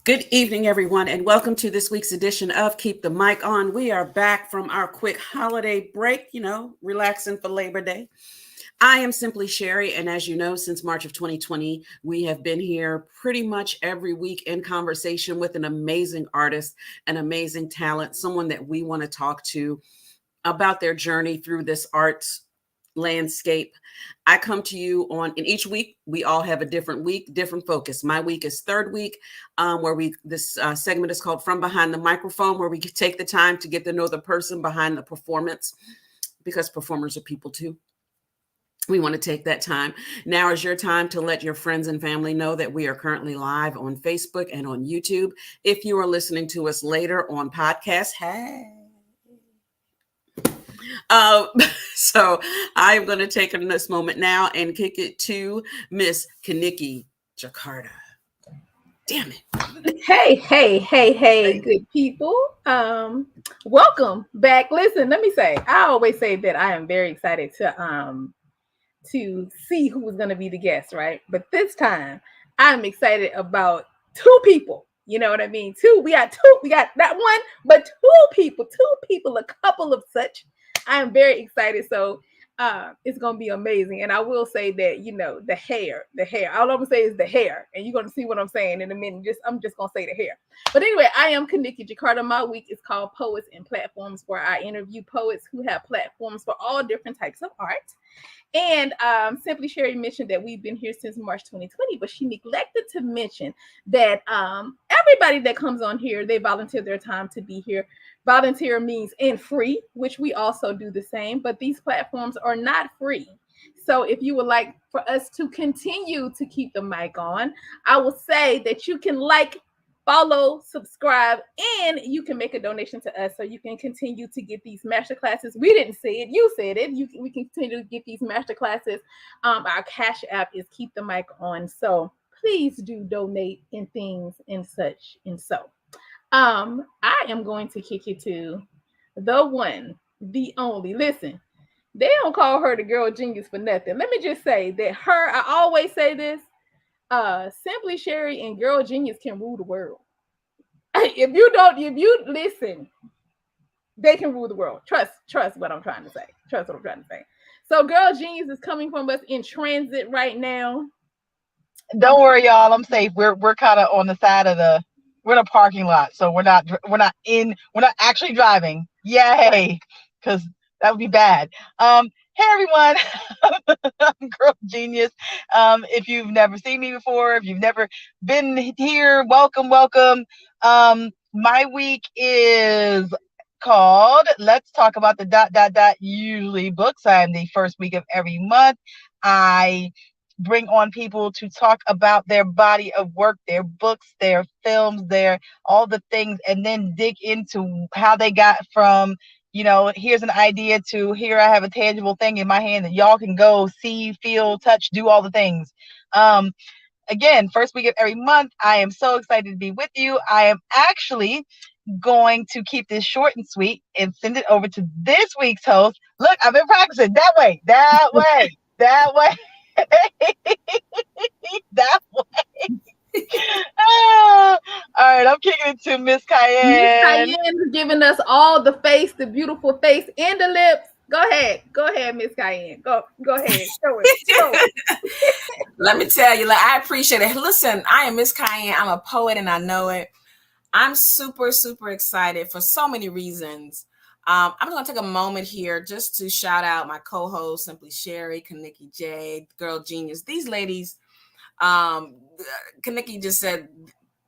Good evening, everyone, and welcome to this week's edition of Keep the Mic On. We are back from our quick holiday break, relaxing for Labor Day. I am Simply Sherry, and as you know, since March of 2020, we have been here pretty much every week in conversation with an amazing artist, an amazing talent, someone that we want to talk to about their journey through this arts landscape. I come to you in each week, we all have a different week, different focus. My week is third week, this segment is called From Behind the Microphone, where we take the time to get to know the person behind the performance, because performers are people too. We want to take that time. Now is your time to let your friends and family know that we are currently live on Facebook and on YouTube. If you are listening to us later on podcast, hey. Uh, so I'm going to take this moment now and kick it to Miss Nicki Jakarta. Damn it. Hey, good people. Welcome back. Listen, let me say, I always say that I am very excited to see who is going to be the guest, right? But this time I'm excited about two people. You know what I mean? We got not one, but two people, a couple of such. I am very excited. So it's gonna be amazing. And I will say that, the hair. All I'm gonna say is the hair. And you're gonna see what I'm saying in a minute. I'm just gonna say the hair. But anyway, I am Nicki Jakarta. My week is called Poets and Platforms, where I interview poets who have platforms for all different types of art. And Simply Sherry mentioned that we've been here since March 2020, but she neglected to mention that everybody that comes on here, they volunteer their time to be here. Volunteer means in free, which we also do the same, but these platforms are not free. So if you would like for us to continue to keep the mic on, I will say that you can follow, subscribe, and you can make a donation to us so you can continue to get these masterclasses. We didn't say it, you said it. We can continue to get these masterclasses. Our Cash App is Keep the Mic On. So please do donate in things and such and so. I am going to kick it to the one, the only. Listen, they don't call her the girl genius for nothing. Let me just say that I always say this, Simply Sherry and Girl Genius can rule the world. If you listen, they can rule the world. Trust what I'm trying to say. So Girl Genius is coming from us in transit right now. Don't worry, y'all. I'm safe. We're kind of on the side of we're in a parking lot, so we're not actually driving. Yay, because that would be bad. Hey everyone, I'm Girl Genius. If you've never seen me before, if you've never been here, welcome. My week is called Let's Talk About the ... Usually books. I'm the first week of every month. I bring on people to talk about their body of work, their books, their films, their all the things, and then dig into how they got from, here's an idea to here I have a tangible thing in my hand that y'all can go see, feel, touch, do all the things. Again, first week of every month. I am so excited to be with you. I am actually going to keep this short and sweet and send it over to this week's host. Look, I've been practicing that way. That way. All right, I'm kicking it to Miss Cayenne. Miss Cayenne is giving us all the face, the beautiful face, and the lips. Go ahead, Miss Cayenne. Go ahead. Show it. Let me tell you, I appreciate it. Listen, I am Miss Cayenne. I'm a poet, and I know it. I'm super, super excited for so many reasons. I'm going to take a moment here just to shout out my co-host, Simply Sherry, Nicki J, Girl Genius. These ladies, Nicki just said,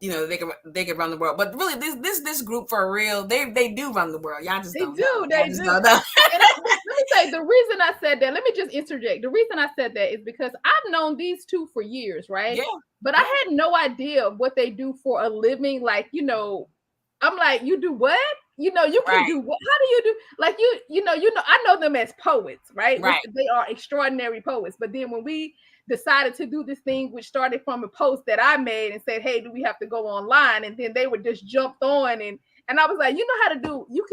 they can run the world, but really, this group for real, they do run the world. Y'all just they don't do. know. They do. Let me say the reason I said that. Let me just interject. The reason I said that is because I've known these two for years, right? Yeah. But I had no idea what they do for a living. I'm like, you do what? You can do what? How do you do? I know them as poets, right? Right. They are extraordinary poets. But then when we decided to do this thing, which started from a post that I made and said, hey, do we have to go online? And then they were just jumped on and And I was like, you know how to do, you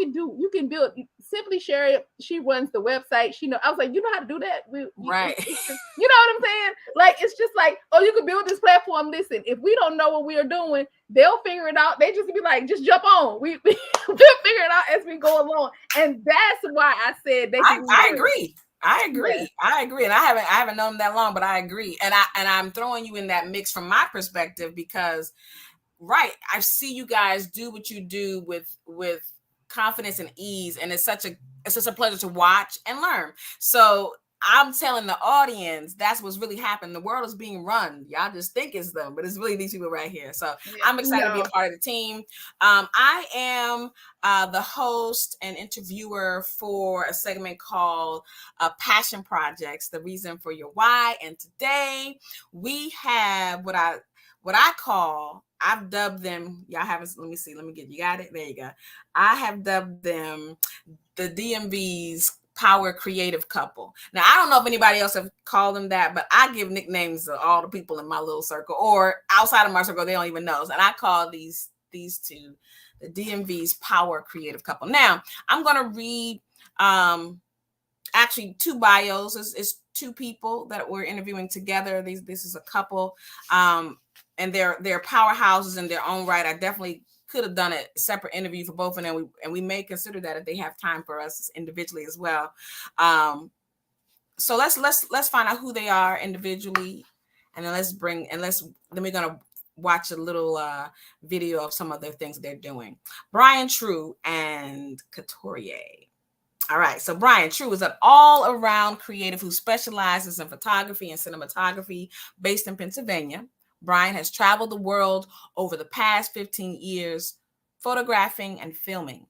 can build. Simply Sherry, she runs the website. I was like, you know how to do that? Right. You know what I'm saying? Like, it's just like, oh, you can build this platform. Listen, if we don't know what we are doing, they'll figure it out. They just be like, just jump on. We'll figure it out as we go along. And that's why I said I agree. I agree. Yeah. I agree. And I haven't known them that long, but I agree. And I'm throwing you in that mix from my perspective because right, I see you guys do what you do with confidence and ease, and it's such a pleasure to watch and learn. So I'm telling the audience that's what's really happening. The world is being run. Y'all just think it's them, but it's really these people right here. So I'm excited to be a part of the team. I am the host and interviewer for a segment called Passion Projects, the reason for your why. And today we have what I call, I've dubbed them, y'all haven't, let me see, you got it? There you go. I have dubbed them the DMV's power creative couple. Now, I don't know if anybody else have called them that, but I give nicknames to all the people in my little circle or outside of my circle, they don't even know. And I call these two the DMV's power creative couple. Now, I'm going to read actually two bios. It's two people that we're interviewing together. This is a couple. And they're powerhouses in their own right. I definitely could have done a separate interview for both of them, and we may consider that if they have time for us individually as well. So let's find out who they are individually, and then then we're gonna watch a little video of some of the things they're doing. Brian Tru and Tori. All right, so Brian Tru is an all-around creative who specializes in photography and cinematography, based in Pennsylvania. Brian has traveled the world over the past 15 years, photographing and filming.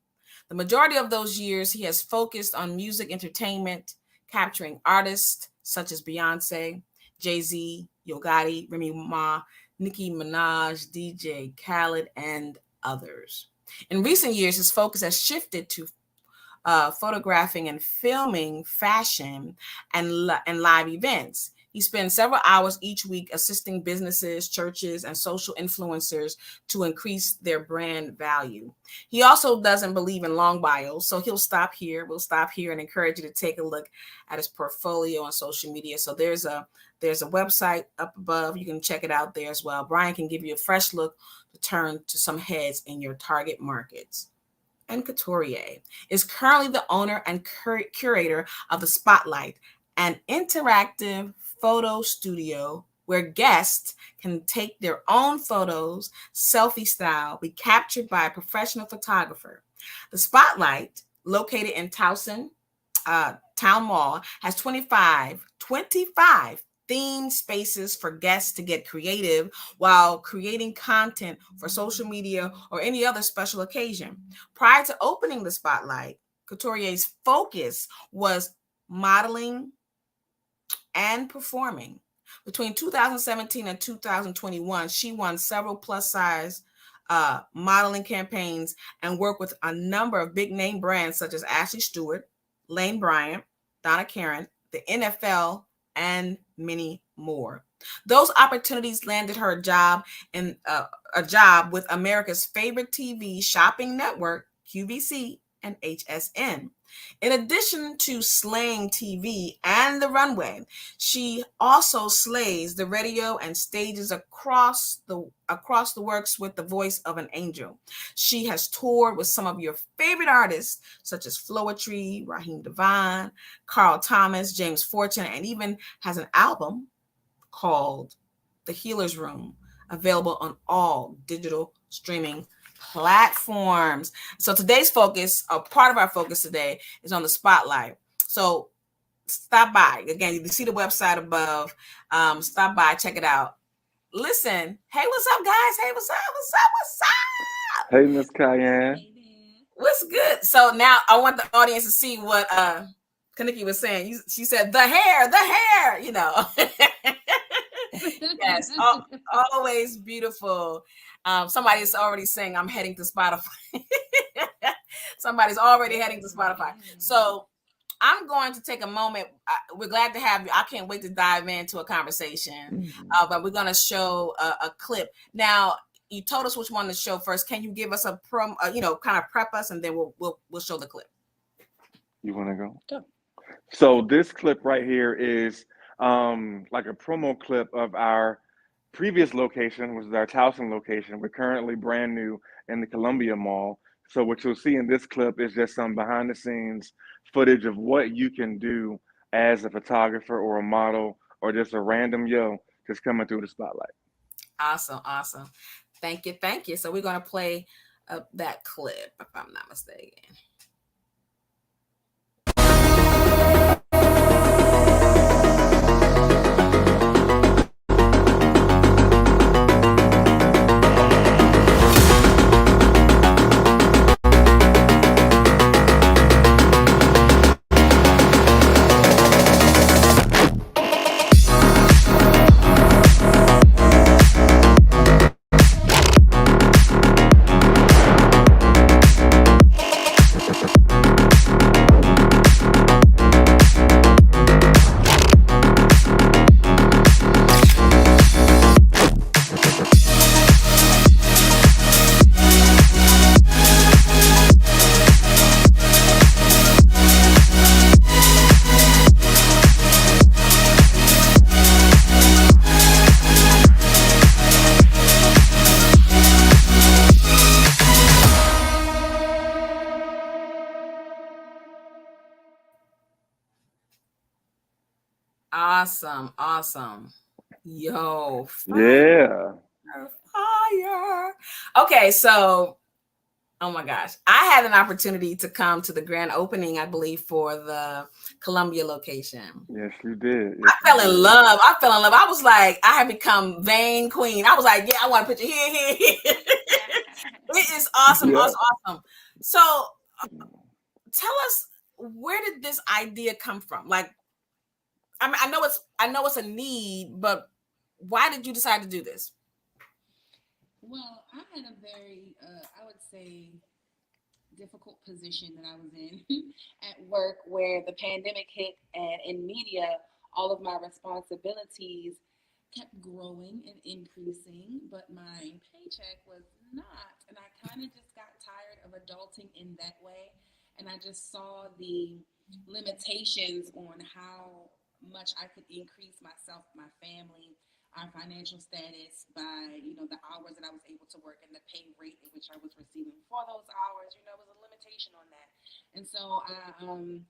The majority of those years, he has focused on music entertainment, capturing artists such as Beyonce, Jay-Z, Gotti, Remy Ma, Nicki Minaj, DJ Khaled, and others. In recent years, his focus has shifted to photographing and filming fashion and live events. He spends several hours each week assisting businesses, churches, and social influencers to increase their brand value. He also doesn't believe in long bios, so we'll stop here and encourage you to take a look at his portfolio on social media. So there's a website up above. You can check it out there as well. Brian can give you a fresh look to turn to some heads in your target markets. And Couturier is currently the owner and curator of The Spotlight, an interactive photo studio where guests can take their own photos, selfie style, be captured by a professional photographer. The Spotlight, located in Towson Town Mall, has 25 themed spaces for guests to get creative while creating content for social media or any other special occasion. Prior to opening The Spotlight, Couturier's focus was modeling and performing. Between 2017 and 2021, she won several plus-size modeling campaigns and worked with a number of big-name brands such as Ashley Stewart, Lane Bryant, Donna Karan, the NFL, and many more. Those opportunities landed her a job with America's favorite TV shopping network, QVC and HSN. In addition to slaying TV and the runway, she also slays the radio and stages across the works with the voice of an angel. She has toured with some of your favorite artists, such as Floetry, Raheem DeVaughn, Carl Thomas, James Fortune, and even has an album called The Healer's Room, available on all digital streaming platforms. So today's focus, or part of our focus today, is on The Spotlight. So stop by. Again, you can see the website above. Stop by, check it out. Listen, hey, what's up, guys? Hey, what's up? Hey, Miss Cayenne. What's good? So now I want the audience to see what Kaniki was saying. She said, the hair, you know. Yes, always beautiful. Somebody's already saying I'm heading to Spotify. Somebody's already heading to Spotify. So I'm going to take a moment. We're glad to have you. I can't wait to dive into a conversation, but we're going to show a clip. Now, you told us which one to show first. Can you give us a kind of prep us, and then we'll show the clip. You want to go? Go. So this clip right here is like a promo clip of our previous location, which is our Towson location. We're currently brand new in the Columbia Mall. So what you'll see in this clip is just some behind the scenes footage of what you can do as a photographer or a model or just a random yo just coming through the spotlight. Awesome. Thank you. So we're going to play that clip, if I'm not mistaken. Awesome. Yo, fire. Fire. Okay, so oh my gosh, I had an opportunity to come to the grand opening, I believe, for the Columbia location. Yes, you did. I fell in love. I was like, I had become vain queen. I was like, yeah, I want a picture here. It is awesome, Yeah. awesome. So tell us, where did this idea come from? Like, I mean, I know it's a need, but why did you decide to do this? Well, I had a very, I would say, difficult position that I was in at work, where the pandemic hit, and in media, all of my responsibilities kept growing and increasing, but my paycheck was not. And I kind of just got tired of adulting in that way. And I just saw the limitations on how much I could increase myself, my family, our financial status by, the hours that I was able to work and the pay rate in which I was receiving for those hours. There was a limitation on that. And so I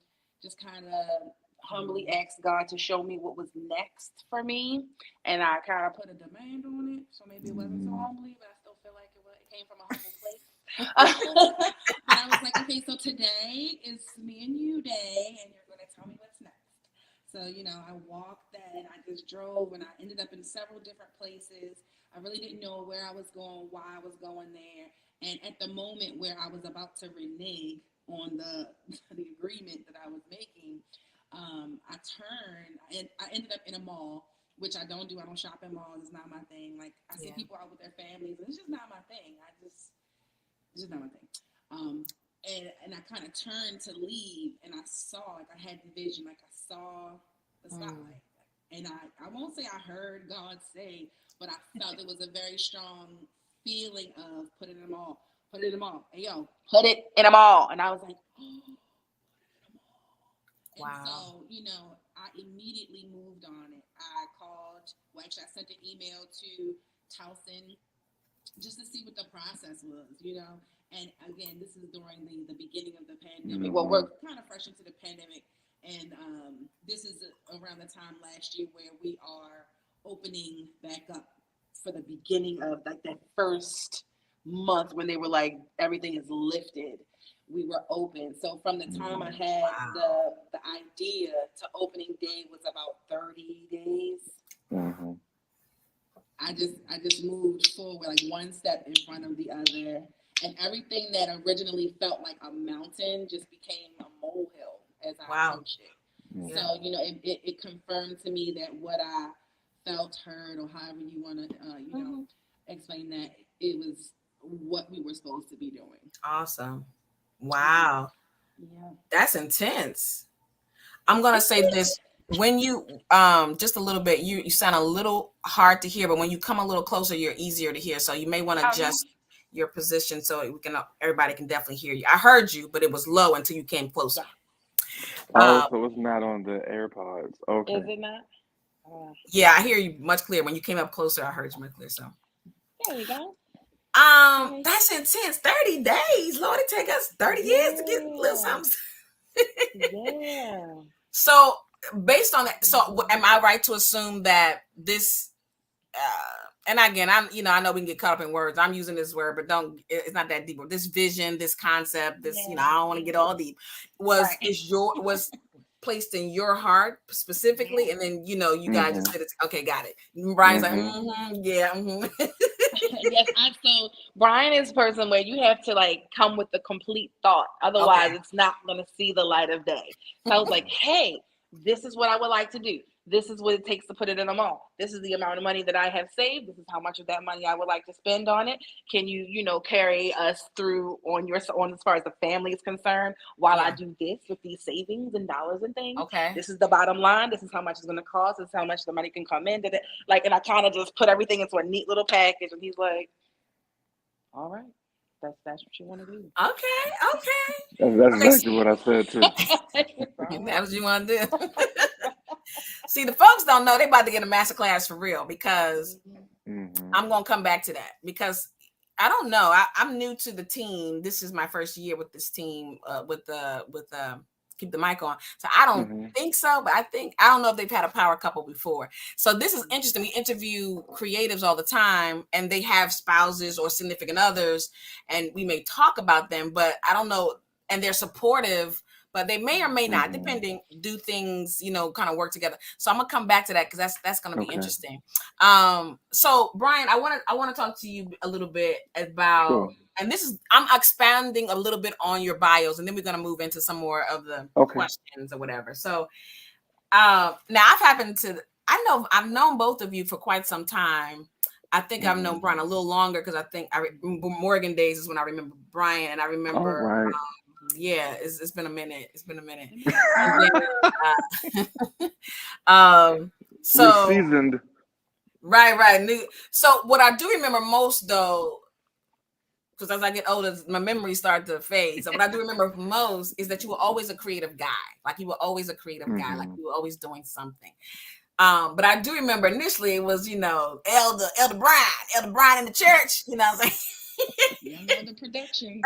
just kind of humbly asked God to show me what was next for me. And I kind of put a demand on it. So maybe it wasn't so humbly, but I still feel like it came from a humble place. But I was like, okay, so today is me and you day, and you're going to tell me what's next. So, I walked that, I just drove, and I ended up in several different places. I really didn't know where I was going, why I was going there. And at the moment where I was about to renege on the agreement that I was making, I turned, and I ended up in a mall, which I don't do. I don't shop in malls. It's not my thing. Like, I see people out with their families, and it's just not my thing. It's just not my thing. And I kind of turned to leave, and I saw, like, I had the vision, like I saw the spotlight. And I won't say I heard God say, but I felt it was a very strong feeling of put it in them all. Hey, yo, put it in them all. And I was like, oh, put it in them all. Wow. And so, I immediately moved on it. I I sent an email to Towson just to see what the process was, And again, this is during the beginning of the pandemic. Well, we're kind of fresh into the pandemic. And this is around the time last year where we are opening back up for the beginning of like that first month when they were like, everything is lifted. We were open. So from the time I had the idea to opening day was about 30 days. Mm-hmm. I just moved forward like one step in front of the other, and everything that originally felt like a mountain just became a molehill as I approached it. Yeah. So it confirmed to me that what I felt, heard, or however you want to explain that, it was what we were supposed to be doing. Awesome. Wow. Yeah. That's intense. I'm gonna say this. when you just a little bit, you sound a little hard to hear, but when you come a little closer, you're easier to hear. So you may want to adjust your position so we can everybody can definitely hear you. I heard you, but it was low until you came closer. Oh, so it's not on the AirPods. Okay. Is it not? Yeah, I hear you much clearer. When you came up closer, I heard you much clearer. So There we go. That's intense. 30 days. Lord, it take us 30 years to get a little something. Yeah. So based on that, so am I right to assume that this and again, I know we can get caught up in words. I'm using this word, but it's not that deep. This vision, this concept, this, I don't want to get all deep. Was placed in your heart specifically, and then you guys just did it. Okay, got it. Brian's like, yeah. Yes, so Brian is a person where you have to like come with the complete thought, otherwise it's not going to see the light of day. So I was like, hey, this is what I would like to do. This is what it takes to put it in a mall. This is the amount of money that I have saved. This is how much of that money I would like to spend on it. Can you, carry us through on as far as the family is concerned while I do this with these savings and dollars and things? Okay. This is the bottom line. This is how much it's going to cost. This is how much the money can come in. And I kind of just put everything into a neat little package. And he's like, all right. That's what you want to do. Okay. That's exactly what I said too. That's what you want to do. See, the folks don't know they about to get a master class for real, because I'm gonna come back to that, because I don't know. I'm new to the team. This is my first year with this team with Keep the Mic On. So I don't think so, but I don't know if they've had a power couple before. So this is interesting. We interview creatives all the time, and they have spouses or significant others, and we may talk about them, but I don't know. And they're supportive, but they may or may not, depending, do things, kind of work together. So I'm gonna come back to that, because that's gonna be interesting. So Brian, I want to talk to you a little bit about, and I'm expanding a little bit on your bios, and then we're gonna move into some more of the questions or whatever. So now I've known both of you for quite some time. I think I've known Brian a little longer, because I think Morgan days is when I remember Brian, and I remember. It's been a minute. And then, so seasoned. Right. So what I do remember most, though, because as I get older, my memories start to fade. So what I do remember most is that you were always a creative guy. Like you were always a creative guy. Like you were always doing something. But I do remember initially it was, Elder Brian in the church, what I'm saying? Young Elder Productions.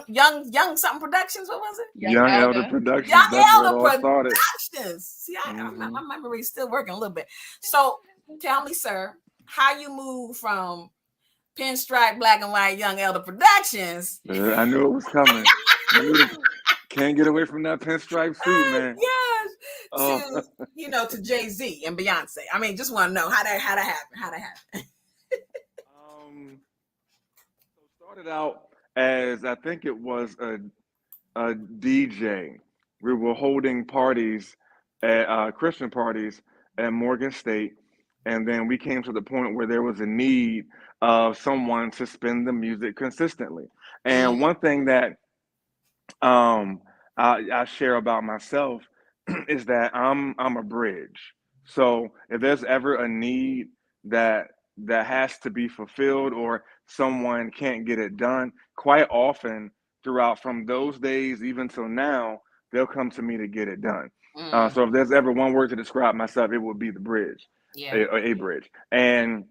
Young something productions. What was it? Young Elder Productions. Young That's Elder where it all started. Productions. See, my memory is still working a little bit. So tell me, sir, how you move from pinstripe black and white Young Elder Productions? I knew it was coming. Can't get away from that pinstripe suit, man. Yes. To Jay-Z and Beyonce. I mean, just want to know how that happened. Started out as, I think it was a DJ. We were holding parties at Christian parties at Morgan State, and then we came to the point where there was a need of someone to spin the music consistently. And one thing that I share about myself is that I'm a bridge. So if there's ever a need that has to be fulfilled, or someone can't get it done, quite often throughout from those days even till now, they'll come to me to get it done. So if there's ever one word to describe myself, it would be the bridge, a bridge. And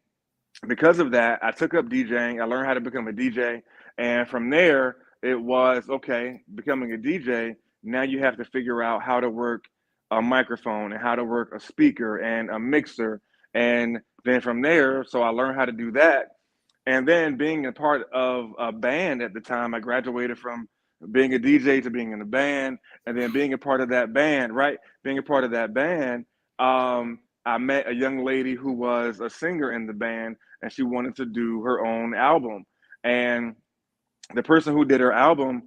because of that, I took up DJing. I learned how to become a DJ, and from there, it was becoming a DJ. Now you have to figure out how to work a microphone and how to work a speaker and a mixer. And then from there, so I learned how to do that. And then being a part of a band at the time, I graduated from being a DJ to being in a band, and then being a part of that band, right? Being a part of that band, I met a young lady who was a singer in the band, and she wanted to do her own album. And the person who did her album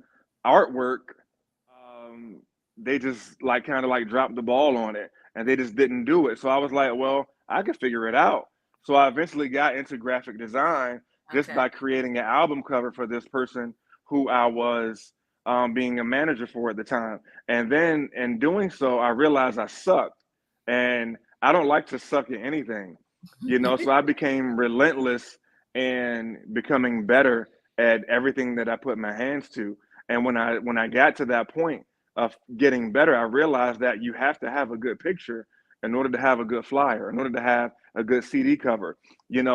artwork, they just kind of dropped the ball on it, and they just didn't do it. So I was like, well, I could figure it out. So I eventually got into graphic design just by creating an album cover for this person who I was being a manager for at the time. And then in doing so, I realized I sucked. and I don't like to suck at anything, so I became relentless in becoming better at everything that I put my hands to. And when I got to that point of getting better, I realized that you have to have a good picture in order to have a good flyer, in order to have a good CD cover.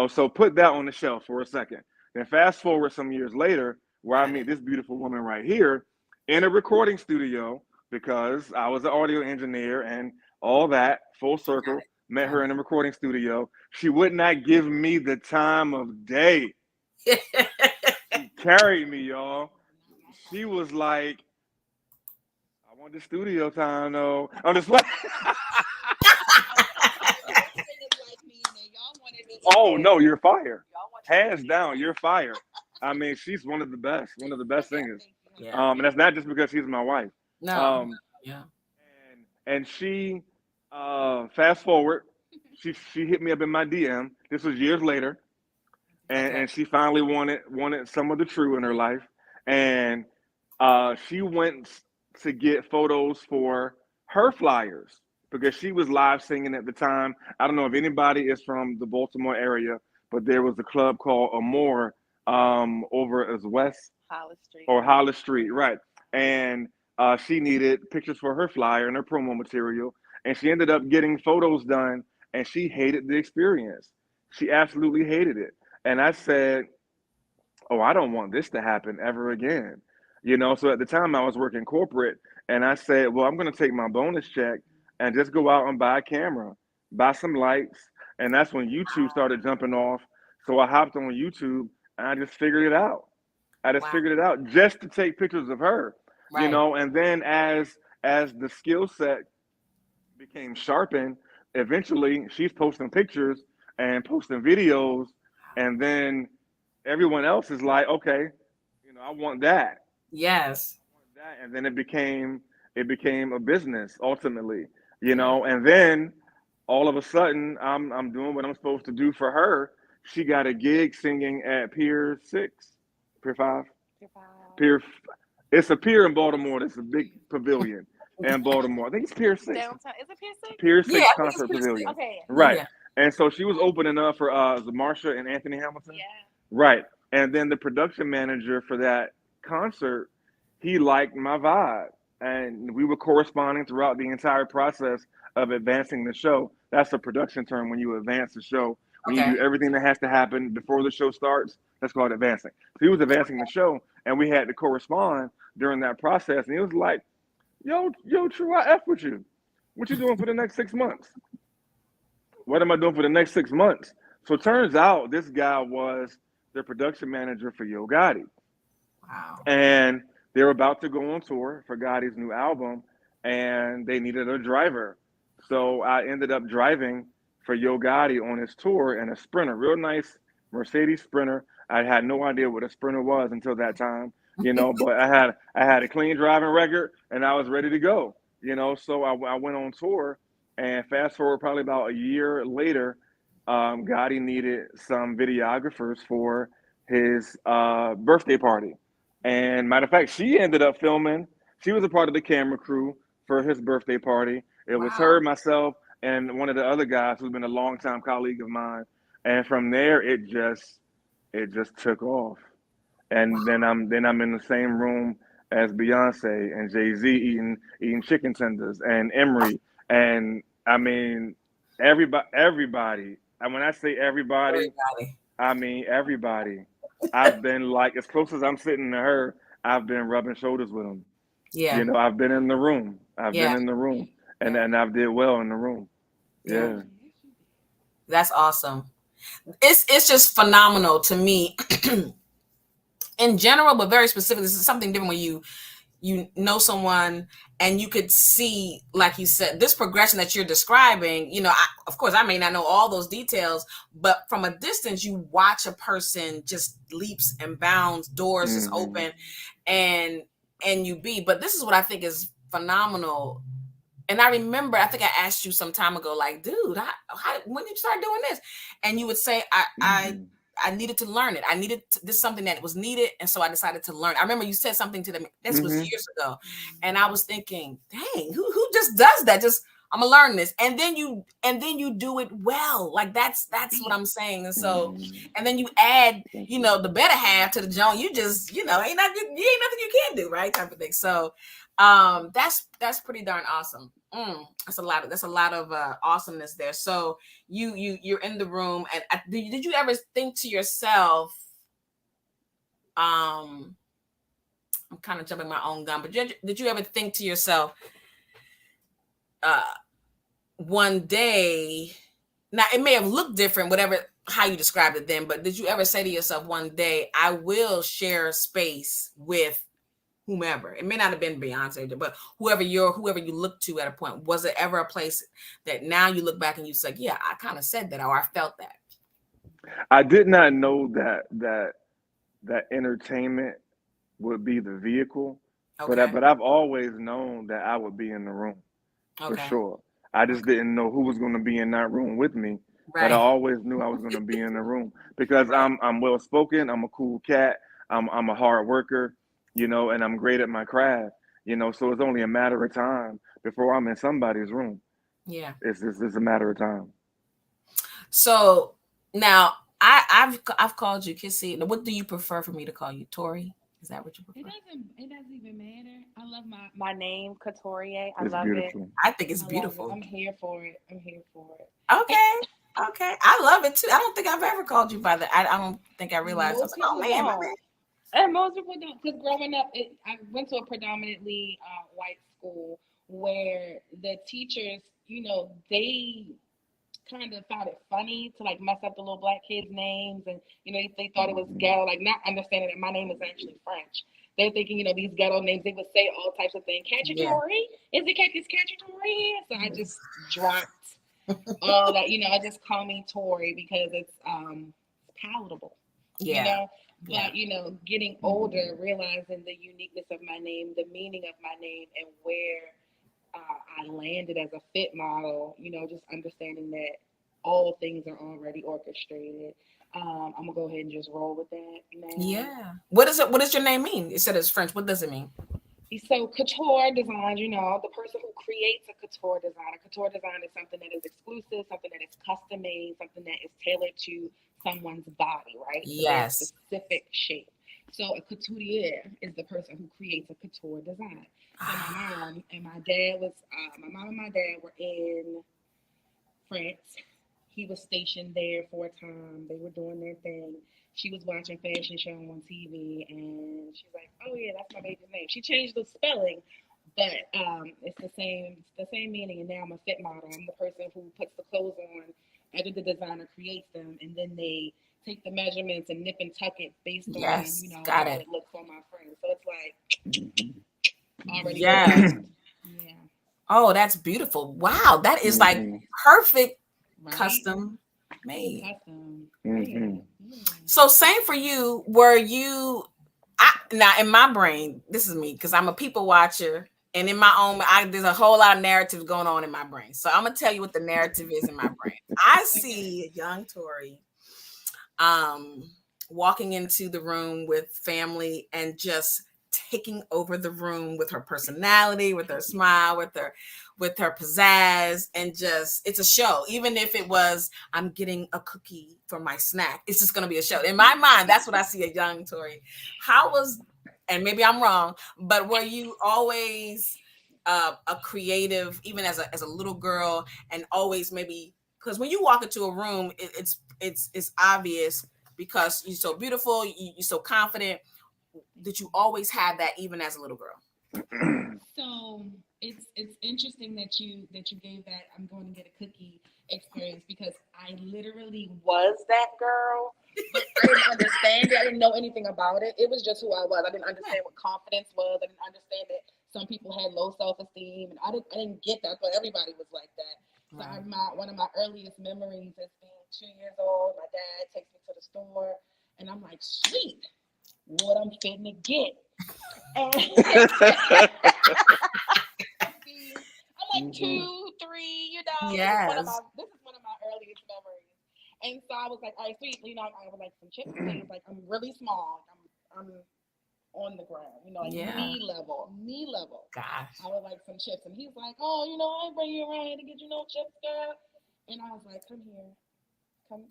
So put that on the shelf for a second. Then fast forward some years later, where I meet this beautiful woman right here in a recording studio, because I was an audio engineer and all that, full circle, met her in a recording studio. She would not give me the time of day. She carried me, y'all. She was like, I want the studio time, though. I'm just like, oh, no, you're fire. Hands down, you're fire. I mean, she's one of the best singers. And that's not just because she's my wife. No. And she, fast forward, she hit me up in my DM. This was years later, and she finally wanted some of the true in her life, and she went to get photos for her flyers because she was live singing at the time. I don't know if anybody is from the Baltimore area, but there was a club called Amore over as West Hollis Street, right? And she needed pictures for her flyer and her promo material, and she ended up getting photos done, and she hated the experience. She absolutely hated it. And I said, oh, I don't want this to happen ever again. So at the time I was working corporate, and I said, well, I'm going to take my bonus check and just go out and buy a camera, buy some lights. And that's when YouTube started jumping off. So I hopped on YouTube and I just figured it out. I just figured it out just to take pictures of her, and then as the skill set became sharpened, eventually she's posting pictures and posting videos, and then everyone else is like, okay, I want that. Yes. I want that. And then it became a business ultimately, and then all of a sudden I'm doing what I'm supposed to do for her. She got a gig singing at Pier 6, Pier 5. Pier. It's a pier in Baltimore. It's a big pavilion in Baltimore. I think it's Pier 6. Downtown. Is it Pier 6? Pier 6 Yeah, Concert Pavilion. Okay. Right. Yeah. And so she was opening up for Marsha and Anthony Hamilton. Yeah. Right. And then the production manager for that concert, he liked my vibe. And we were corresponding throughout the entire process of advancing the show. That's a production term when you advance the show. When you do everything that has to happen before the show starts, that's called advancing. So he was advancing the show, and we had to correspond during that process. And he was like, yo, Tru, I F with you. What you doing for the next 6 months? What am I doing for the next 6 months? So it turns out this guy was the production manager for Yo Gotti. Wow. And they were about to go on tour for Gotti's new album, and they needed a driver. So I ended up driving for Yo Gotti on his tour in a Sprinter, real nice Mercedes Sprinter. I had no idea what a Sprinter was until that time, but I had a clean driving record, and I was ready to go, So I went on tour, and fast forward probably about a year later, Gotti needed some videographers for his birthday party. And matter of fact, she ended up filming. She was a part of the camera crew for his birthday party. It was her, myself, and one of the other guys who's been a longtime colleague of mine. And from there, it just took off. And then I'm in the same room as Beyonce and Jay-Z eating chicken tenders, and Emery, and I mean everybody. And when I say everybody, I mean everybody. I've been like, as close as I'm sitting to her, I've been rubbing shoulders with them. Yeah. I've been in the room. And I've did well in the room. Yeah. That's awesome. It's just phenomenal to me in general, but very specific. This is something different when you know someone and you could see, like you said, this progression that you're describing. Of course, I may not know all those details, but from a distance, you watch a person just leaps and bounds, doors just open, and you be. But this is what I think is phenomenal. And I remember, I think I asked you some time ago, like, dude, when did you start doing this? And you would say, I needed to learn it. This is something that was needed. And so I decided to learn. I remember you said something to them. This was years ago. And I was thinking, dang, who just does that? Just I'm gonna learn this, and then you do it well. Like that's what I'm saying. And so, and then you add, the better half to the joint. You just, ain't nothing you can do, right? Type of thing. So, that's pretty darn awesome. That's a lot of awesomeness there. So you're in the room, and did you ever think to yourself, I'm kind of jumping my own gun, but did you ever think to yourself, one day, now it may have looked different, whatever, how you described it then, but did you ever say to yourself, one day I will share space with whomever? It may not have been Beyonce, but whoever you look to at a point. Was it ever a place that now you look back and you say, yeah, I kind of said that, or I felt that? I did not know that entertainment would be the vehicle, Okay. but I've always known that I would be in the room for Okay. sure. I just didn't know who was going to be in that room with me, but I Right. always knew I was going to be in the room because Right. I'm well spoken. I'm a cool cat. I'm a hard worker, and I'm great at my craft, So it's only a matter of time before I'm in somebody's room. Yeah. It's a matter of time. So now I've called you Kissy. What do you prefer for me to call you? Tori? Is that what you prefer? It doesn't even matter. I love my name, Katorie. I It's love beautiful. it. I think it's I love it. beautiful. I'm here for it. I'm here for it. Okay. I love it too. I don't think I've ever called you by that. I don't think I realized. I was Most like, oh people man, my don't. man. And most people don't, because growing up, I went to a predominantly white school where the teachers, they kind of found it funny to like mess up the little black kids' names, and they thought it was ghetto, like not understanding that my name is actually French. They're thinking, these ghetto names. They would say all types of things. Cacciatore? Is Cacciatore? So I just dropped all that. I just call me Tori because it's palatable. Yeah. But getting older, realizing the uniqueness of my name, the meaning of my name, and where I landed as a fit model, just understanding that all things are already orchestrated. I'm gonna go ahead and just roll with that now. Yeah. What does your name mean? You said it's French. What does it mean? So couture design, the person who creates a couture design. A couture design is something that is exclusive, something that is custom made, something that is tailored to someone's body, right? To their Yes. specific shape. So a couturier is the person who creates a couture design. So my mom and my dad were in France. He was stationed there for a time. They were doing their thing. She was watching fashion show on TV, and she's like, "Oh yeah, that's my baby's name." She changed the spelling, but it's the same. It's the same meaning. And now I'm a fit model. I'm the person who puts the clothes on after the designer creates them, and then they take the measurements and nip and tuck it based on Yes. Got how it. it looks on my friend. So it's like already Yes. designed. Yeah. Oh, that's beautiful. Wow, that is like perfect custom made. Custom. Mm-hmm. Yeah. So same for you. Now in my brain, this is me because I'm a people watcher, and in my own, there's a whole lot of narratives going on in my brain. So I'm gonna tell you what the narrative is in my brain. I see a young Tori, walking into the room with family and just taking over the room with her personality, with her smile, with her pizzazz, and just it's a show. Even if it was I'm getting a cookie for my snack, it's just gonna be a show. In my mind, that's what I see a young Tori. And maybe I'm wrong, but were you always a creative, even as a little girl, and always maybe because when you walk into a room, it's obvious because you're so beautiful, you're so confident. Did you always have that even as a little girl? So it's interesting that you gave that I'm going to get a cookie experience because I literally was that girl, but I didn't understand it. I didn't know anything about it. It was just who I was. I didn't understand what confidence was. I didn't understand that some people had low self-esteem, and I didn't get that. But everybody was like that. So one of my earliest memories is being 2 years old. My dad takes me to the store, and I'm like, sweet, what I'm fitting to get. And I'm like 2, 3, Yes. This is one of my earliest memories. And so I was like, all right, sweet, I would like some chips, please. Like I'm really small. I'm on the ground, like knee level. Gosh. I would like some chips. And he's like, oh, I ain't bring you around here to get you no chips, girl. And I was like, come here. Come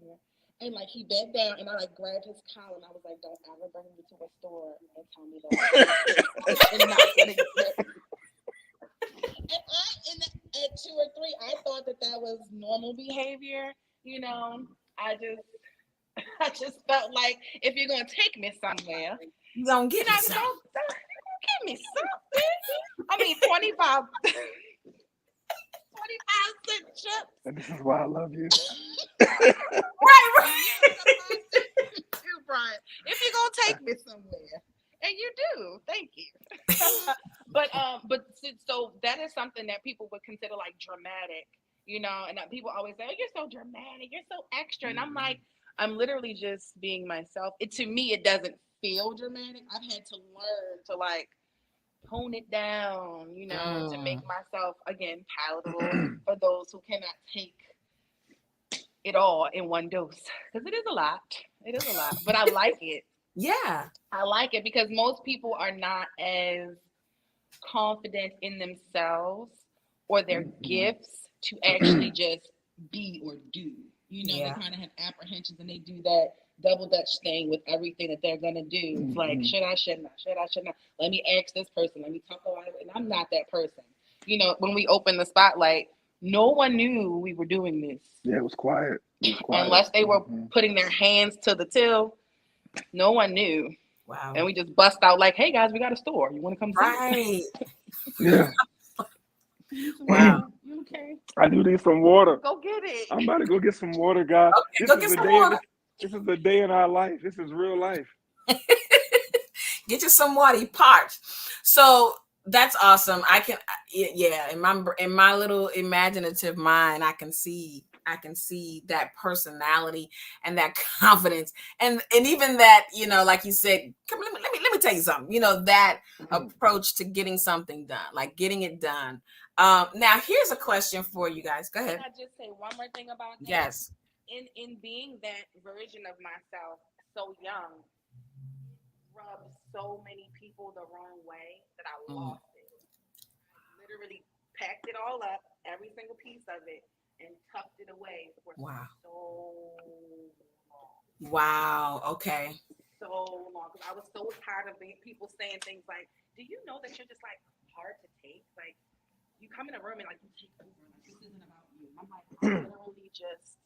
here. And like he bent down and I like grabbed his collar and I was like, don't ever bring me to a store and tell me that I'm not getting chips. And at 2 or 3, I thought that was normal behavior. I just felt like if you're gonna take me somewhere, you gonna get me something. Give me something. I mean, 25 cent chips. And this is why I love you. Right. Too, Brian. If you're gonna take me somewhere, and you do, thank you. but so that is something that people would consider like dramatic, and people always say, "Oh, you're so dramatic, you're so extra," and I'm like, I'm literally just being myself. To me, it doesn't feel dramatic. I've had to learn to like tone it down, to make myself again palatable for those who cannot take it all in one dose, because it is a lot. But I like it. Yeah, I like it because most people are not as confident in themselves or their gifts to actually just be or do. They kind of have apprehensions and they do that double dutch thing with everything that they're gonna do. It's like, should I, should not? Let me ask this person. Let me talk about it. And I'm not that person. When we opened the spotlight, no one knew we were doing this. Yeah, it was quiet. Unless they were putting their hands to the till, no one knew. Wow. And we just bust out like, hey guys, we got a store. You want to come see? Right. Yeah. Wow. You okay? I do need some water. Go get it. I'm about to go get some water, guys. Okay, go get some water. This is the day in our life. This is real life. Get you some water, you parched. So that's awesome. I can, in my little imaginative mind, I can see that personality and that confidence, and even that, like you said, let me tell you something. That approach to getting something done, like getting it done. Now here's a question for you guys. Go ahead. Can I just say one more thing about that? Yes. In being that version of myself so young, rubbed so many people the wrong way that I lost it. I literally packed it all up, every single piece of it, and tucked it away for so long. Wow. Okay. So long, because I was so tired of people saying things like, "Do you know that you're just like hard to take? Like, you come in a room and like you take over. Like, this isn't about you." I'm like, I'm literally just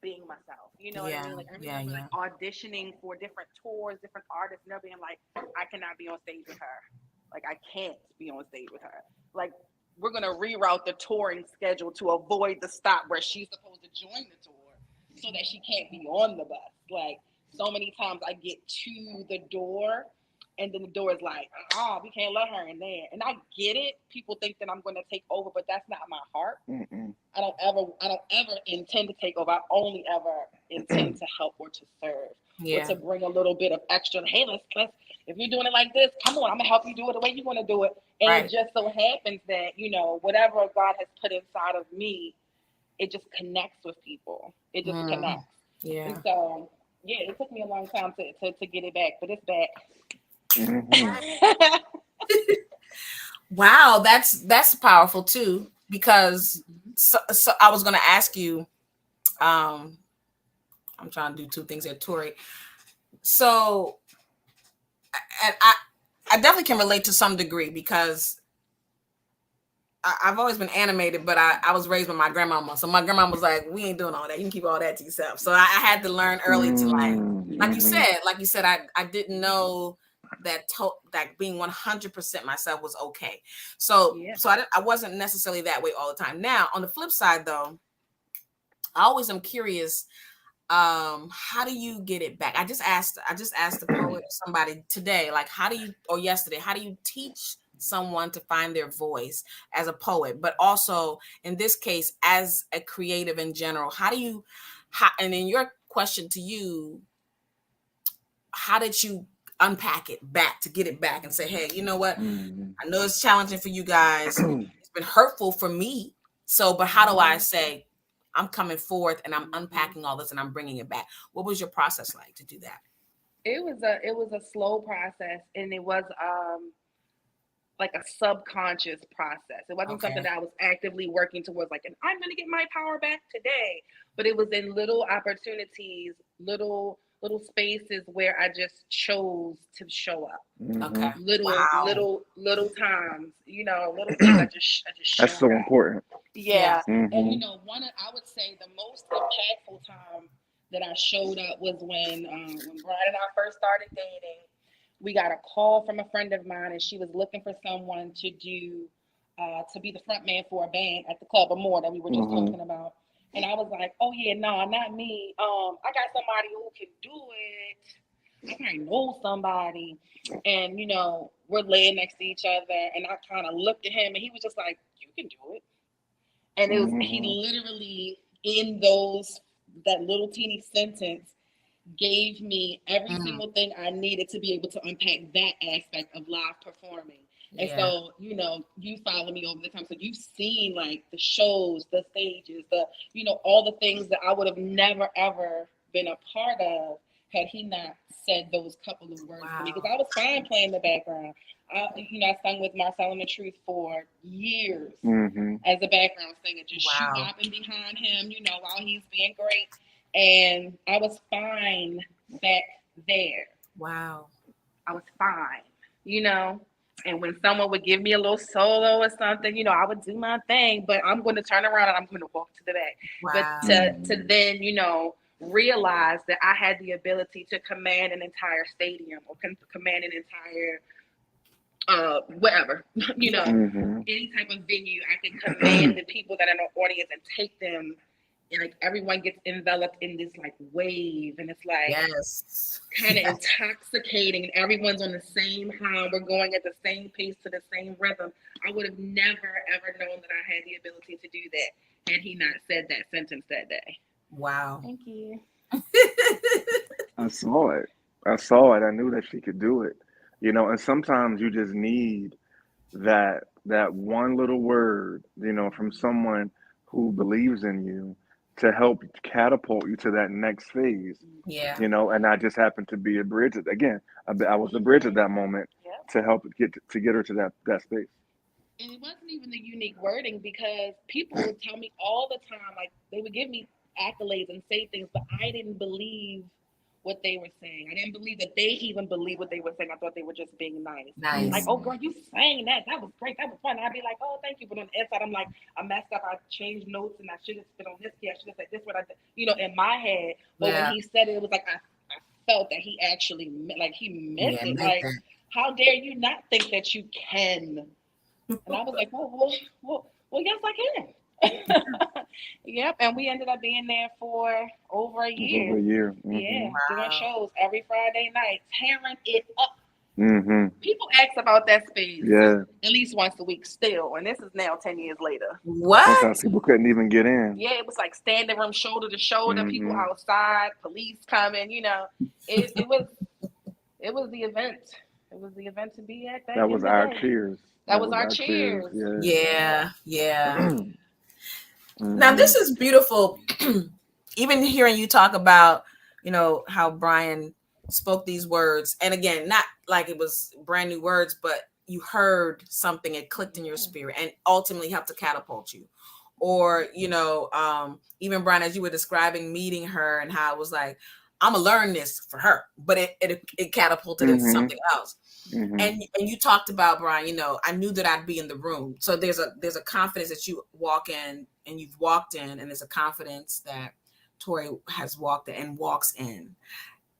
being myself. You know what I mean? Like, I remember like auditioning for different tours, different artists, and they're being like, I cannot be on stage with her. Like, I can't be on stage with her. Like, we're going to reroute the touring schedule to avoid the stop where she's supposed to join the tour so that she can't be on the bus. Like, so many times I get to the door and then the door is like, oh, we can't let her in there. And I get it. People think that I'm going to take over, but that's not my heart. I don't ever intend to take over. I only ever intend to help or to serve or to bring a little bit of extra. Hey, let's if you're doing it like this, come on, I'm gonna help you do it the way you want to do it. And it just so happens that whatever God has put inside of me, it just connects with people. It just connects. Yeah. And so it took me a long time to get it back, but it's back. Wow, that's powerful too, because so I was going to ask you, I'm trying to do two things here, Tori. So, and I definitely can relate to some degree, because I've always been animated, but I was raised by my grandmama. So my grandma was like, we ain't doing all that. You can keep all that to yourself. So I had to learn early to like you said, I didn't know that being 100% myself was okay. So I wasn't necessarily that way all the time. Now, on the flip side though, I always am curious, how do you get it back? I just asked the poet, somebody today, like, yesterday, how do you teach someone to find their voice as a poet, but also in this case as a creative in general? And in your question to you, how did you unpack it back to get it back and say, hey, you know what, I know it's challenging for you guys, it's been hurtful for me, but how do I say I'm coming forth and I'm unpacking all this and I'm bringing it back? What was your process like to do that? It was a slow process, and it was like a subconscious process. It wasn't something that I was actively working towards, like, and I'm going to get my power back today. But it was in little opportunities, little spaces where I just chose to show up. Okay. Little times, little things I just That's showed so up. important. Yeah. Mhm. And I would say the most impactful time that I showed up was when Brian and I first started dating. We got a call from a friend of mine, and she was looking for someone to do to be the front man for a band at the club or more that we were just talking about. And I was like, oh yeah, no, not me. I got somebody who can do it. I might know somebody. And we're laying next to each other, and I kind of looked at him, and he was just like, you can do it. And it was he literally in that little teeny sentence gave me every single thing I needed to be able to unpack that aspect of live performing. And so, you follow me over the time. So you've seen like the shows, the stages, all the things that I would have never, ever been a part of had he not said those couple of words to me. Because I was fine playing the background. I sung with Marcel and the Truth for years as a background singer, just shoe-hopping behind him, while he's being great. And I was fine back there. Wow. I was fine, And when someone would give me a little solo or something, I would do my thing, but I'm going to turn around and I'm going to walk to the back. Wow. But to then, realize that I had the ability to command an entire stadium or command an entire whatever, any type of venue, I can command the people that are in the audience and take them. And like everyone gets enveloped in this like wave, and it's like kind of intoxicating, and everyone's on the same high. We're going at the same pace to the same rhythm. I would have never ever known that I had the ability to do that had he not said that sentence that day. Wow. Thank you. I saw it. I knew that she could do it. And sometimes you just need that one little word, from someone who believes in you to help catapult you to that next phase. Yeah. And I just happened to be a bridge. Again, I was the bridge at that moment to help get her to that space. And it wasn't even the unique wording, because people would tell me all the time, like they would give me accolades and say things, but I didn't believe what they were saying. I didn't believe that they even believed what they were saying. I thought they were just being nice. Like, oh girl, you sang that. That was great. That was fun. I'd be like, oh, thank you. But on the inside, I'm like, I messed up. I changed notes, and I should have been on this key. I should have said this, what I did, in my head. But when he said it was like I felt that he actually he meant it. Like, how dare you not think that you can? And I was like, well, yes, I can. Yep, and we ended up being there for over a year. Over a year. Yeah, doing shows every Friday night, tearing it up. Mm-hmm. People ask about that space at least once a week still, and this is now 10 years later. What? Sometimes people couldn't even get in. Yeah, it was like standing room shoulder to shoulder, people outside, police coming, it was the event. It was the event to be at. That was our cheers. That was our cheers. Yeah. Now this is beautiful. Even hearing you talk about, how Brian spoke these words, and again, not like it was brand new words, but you heard something, it clicked in your spirit, and ultimately helped to catapult you. Or even Brian, as you were describing meeting her and how it was like, I'm gonna learn this for her, but it catapulted into something else. And you talked about, Brian, I knew that I'd be in the room. So there's a confidence that you walk in, and you've walked in, and there's a confidence that Tori has walked in and walks in.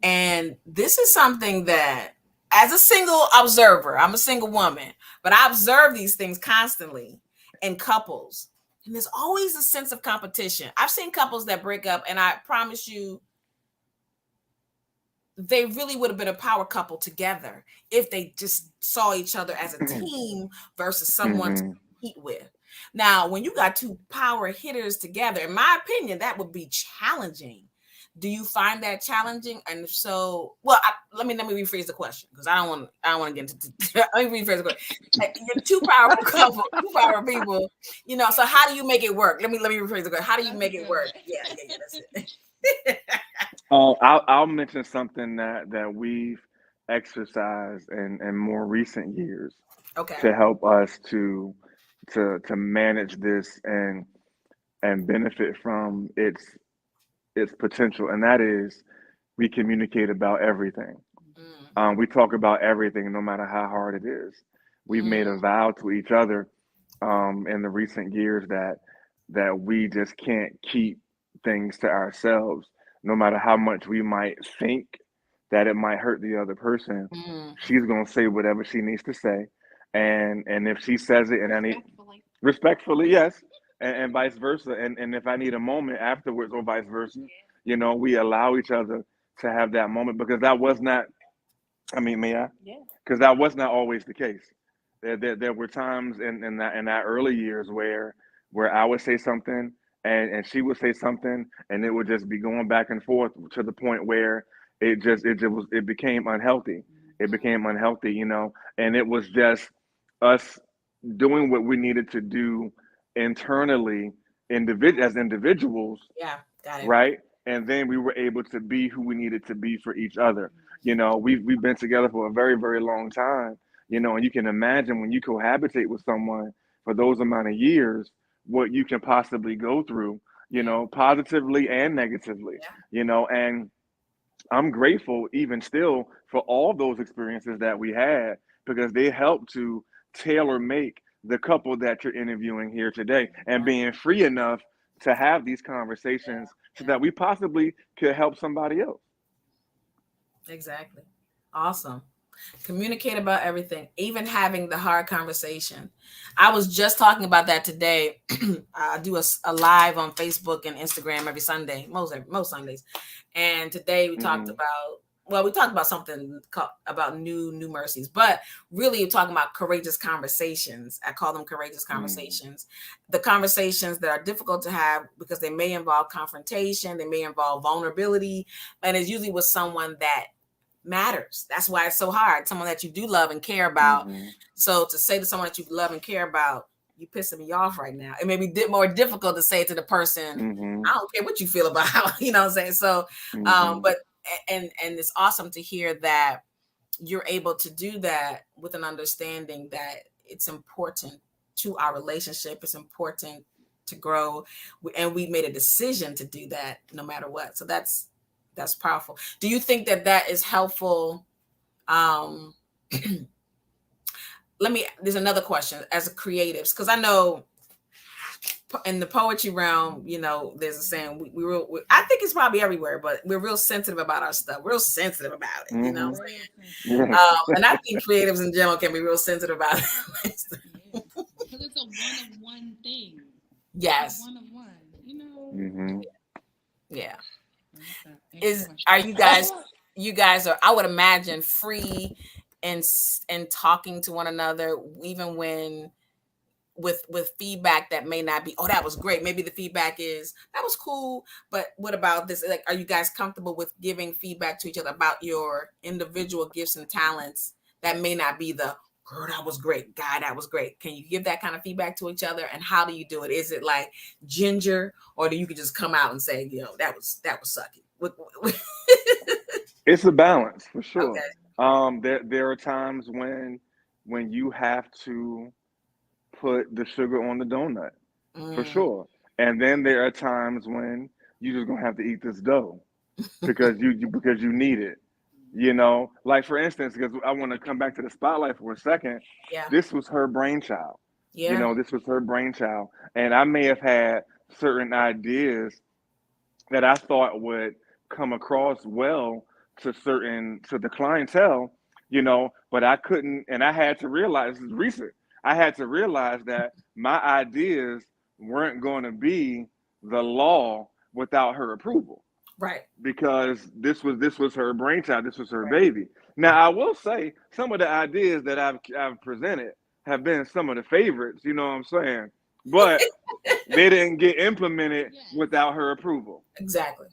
And this is something that, as a single observer, I'm a single woman, but I observe these things constantly in couples. And there's always a sense of competition. I've seen couples that break up, and I promise you, they really would have been a power couple together if they just saw each other as a team versus someone to compete with. Now, when you got two power hitters together, in my opinion, that would be challenging. Do you find that challenging? And if so, well, let me rephrase the question, because I don't want to get into. Let me rephrase the question. You're two powerful couple, two power people. So how do you make it work? Let me rephrase the question. How do you make it work? Yeah, that's it. I'll mention something that we've exercised in more recent years Okay. to help us to manage this and benefit from its potential, and that is we communicate about everything. We talk about everything, no matter how hard it is. We've made a vow to each other in the recent years that we just can't keep things to ourselves, no matter how much we might think that it might hurt the other person. She's gonna say whatever she needs to say, and if she says it, and I need respectfully, yes, and vice versa, and if I need a moment afterwards, or vice versa, we allow each other to have that moment because that was not. I mean, may I? Yeah. Because that was not always the case. There were times in that early years where I would say something and she would say something and it would just be going back and forth to the point where it became unhealthy. It became unhealthy, and it was just us doing what we needed to do internally, as individuals, Yeah. Got it. right? And then we were able to be who we needed to be for each other. We've been together for a very, very long time, and you can imagine when you cohabitate with someone for those amount of years, what you can possibly go through, positively and negatively, and I'm grateful even still for all those experiences that we had because they helped to tailor make the couple that you're interviewing here today and being free enough to have these conversations so that we possibly could help somebody else. Exactly. Awesome. Communicate about everything, even having the hard conversation. I was just talking about that today. I do a live on Facebook and Instagram every Sunday, most Sundays. And today we talked about something about new mercies, but really we're talking about courageous conversations. I call them courageous conversations. The conversations that are difficult to have because they may involve confrontation, they may involve vulnerability, and it's usually with someone that matters. That's why it's so hard. Someone that you do love and care about. So to say to someone that you love and care about, you pissing me off right now. It may be more difficult to say to the person, I don't care what you feel about, you know what I'm saying? So, but it's awesome to hear that you're able to do that with an understanding that it's important to our relationship. It's important to grow. And we made a decision to do that no matter what. So that's powerful. Do you think that is helpful? There's another question as a creatives, because I know in the poetry realm, there's a saying I think it's probably everywhere, but we're real sensitive about our stuff. We're real sensitive about it, you know what I'm saying? Yes. And I think creatives in general can be real sensitive about it. Because it's a one-of-one thing. Yes. One of one, Yeah. Are you guys are, I would imagine, free and talking to one another, even when with feedback that may not be, oh, that was great. Maybe the feedback is, that was cool, but what about this? Like, are you guys comfortable with giving feedback to each other about your individual gifts and talents that may not be the, girl, that was great, guy, that was great? Can you give that kind of feedback to each other? And how do you do it? Is it like ginger, or do you could just come out and say, that was sucky? It's a balance for sure. Okay. There are times when you have to put the sugar on the donut for sure, and then there are times when you just gonna have to eat this dough because you need it. Like for instance, because I want to come back to the spotlight for a second. Yeah. This was her brainchild. Yeah. This was her brainchild, and I may have had certain ideas that I thought would come across well to the clientele, but I couldn't, and I had to realize, this is recent, I had to realize that my ideas weren't going to be the law without her approval. Right. Because this was her brainchild, this was her baby. Now I will say some of the ideas that I've presented have been some of the favorites, you know what I'm saying? But they didn't get implemented without her approval. Exactly.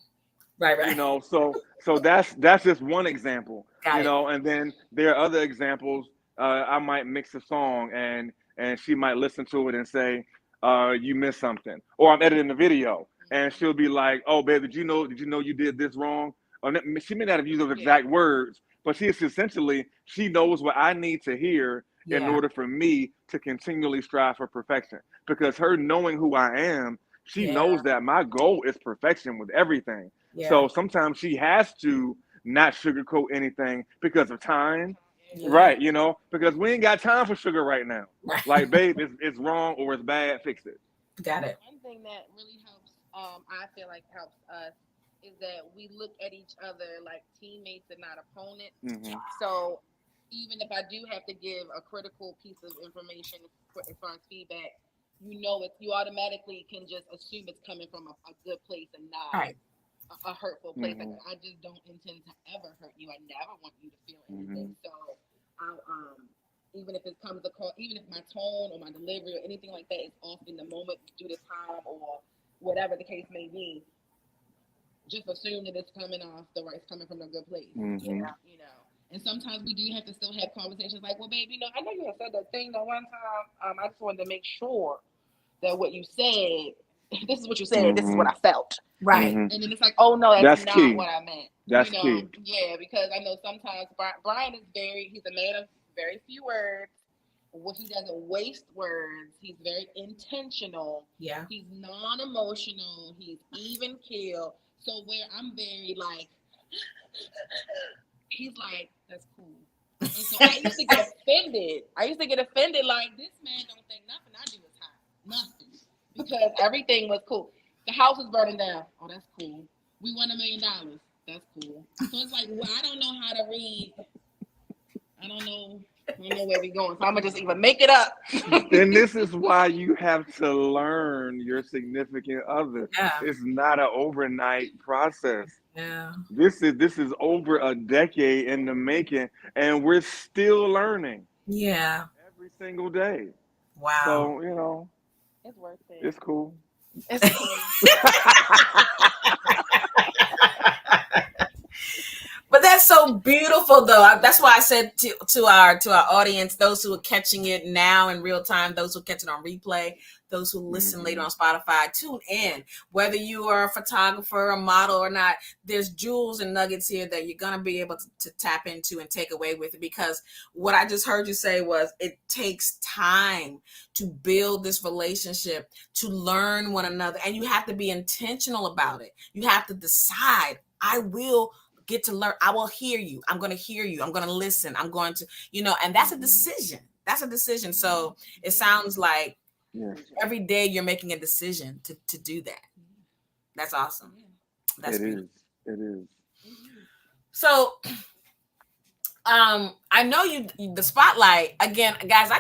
Right. So that's just one example. And then there are other examples. I might mix a song and she might listen to it and say, you missed something. Or I'm editing a video and she'll be like, "Oh, babe, did you know you did this wrong?" Or she may not have used those exact words, but she knows what I need to hear in Yeah. order for me to continually strive for perfection. Because her knowing who I am, she knows that my goal is perfection with everything. Yeah. So sometimes she has to not sugarcoat anything because of time. Yeah. Right, because we ain't got time for sugar right now. Right. Like, babe, it's wrong or it's bad, fix it. Got it. One thing that really helps, I feel like helps us, is that we look at each other like teammates and not opponents. Mm-hmm. So even if I do have to give a critical piece of information as far as feedback, you automatically can just assume it's coming from a good place and not Right. a hurtful place. Mm-hmm. Like, I just don't intend to ever hurt you. I never want you to feel Mm-hmm. anything. So I'll even if it comes across, even if my tone or my delivery or anything like that is off in the moment due to time or whatever the case may be, just assume that it's coming from a good place. Mm-hmm. And sometimes we do have to still have conversations like, well, babe, I know you had said that thing that one time. I just wanted to make sure that what you said, this is what you said, this is what I felt. Right. Mm-hmm. And then it's like, oh no, that's not key. what I meant. That's key. Yeah, because I know sometimes Brian is he's a man of very few words. He doesn't waste words. He's very intentional. Yeah. He's non-emotional. He's even keel. So where I'm very like, he's like, that's cool. And so I used to get offended. Like, this man don't think nothing I do is hot. Nothing. Because everything was cool. The house is burning down. Oh, that's cool. We won $1 million. That's cool. So it's like, well, I don't know how to read. I don't know where we're going. So I'm going to just even make it up. And this is why you have to learn your significant other. Yeah. It's not an overnight process. Yeah. This is over a decade in the making, and we're still learning. Yeah. Every single day. Wow. So, it's worth it. It's cool. It's cool. But that's so beautiful, though. That's why I said to our audience, those who are catching it now in real time, those who catch it on replay, those who listen later on Spotify, tune in. Whether you are a photographer, a model or not, there's jewels and nuggets here that you're going to be able to tap into and take away with it. Because what I just heard you say was it takes time to build this relationship, to learn one another, and you have to be intentional about it. You have to decide, I will get to learn. I will hear you. I'm going to hear you. I'm going to listen. I'm going to, and that's a decision. That's a decision. So it sounds like every day you're making a decision to do that. That's awesome. That's beautiful. It is. So, I know the spotlight again, guys. I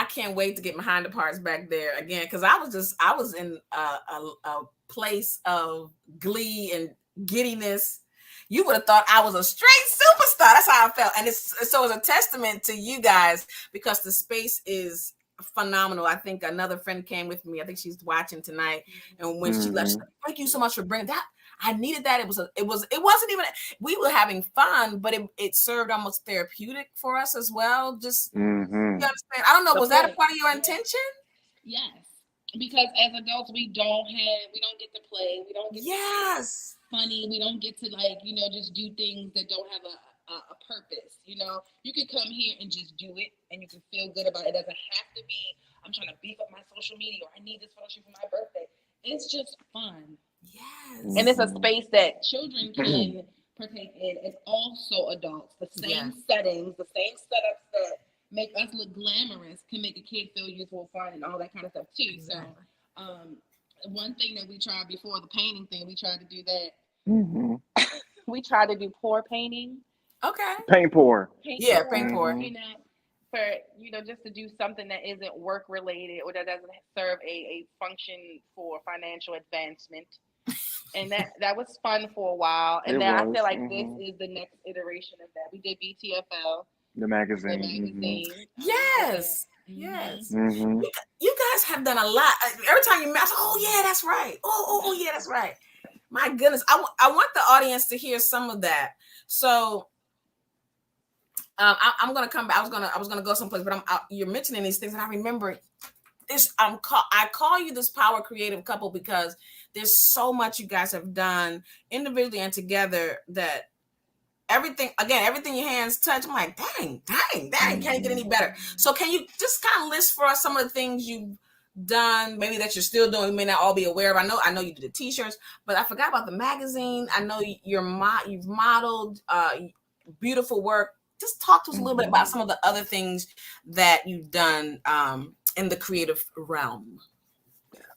can't wait to get behind the parts back there again. Cause I was in a place of glee and giddiness. You would have thought I was a straight superstar. That's how I felt. And it's a testament to you guys because the space is phenomenal. I think another friend came with me. I think she's watching tonight. And when she left, she said, thank you so much for bringing that. I needed that. It wasn't even, we were having fun, but it served almost therapeutic for us as well. Just, you understand? I don't know. Was that a part of your intention? Yes. Because as adults, we don't get to play. We don't get to funny. We don't get to just do things that don't have a purpose. You can come here and just do it and you can feel good about it. It doesn't have to be, I'm trying to beef up my social media or I need this photo shoot for my birthday. It's just fun. Yes. And it's a space that children can partake in and also adults. The same settings, the same setups that make us look glamorous can make a kid feel useful, fun, and all that kind of stuff too. Exactly. So one thing that we tried before the painting thing, we tried to do that. We tried to do pour painting. Okay. Paint pour. Paint pour. For just to do something that isn't work related or that doesn't serve a function for financial advancement. And that was fun for a while. And I feel like this is the next iteration of that. We did BTFL. The magazine. Yes. Yes. You guys have done a lot. Every time you match, oh yeah, that's right. Oh yeah, that's right. My goodness. I want the audience to hear some of that. So I'm gonna come back. I was gonna go someplace, but you're mentioning these things, and I remember this. I call you this power creative couple because There's so much you guys have done individually and together that everything your hands touch, I'm like, dang, can't get any better. So can you just kind of list for us some of the things you've done, maybe that you're still doing, you may not all be aware of. I know you did the t-shirts, but I forgot about the magazine. I know you've modeled beautiful work. Just talk to us a little bit about some of the other things that you've done in the creative realm.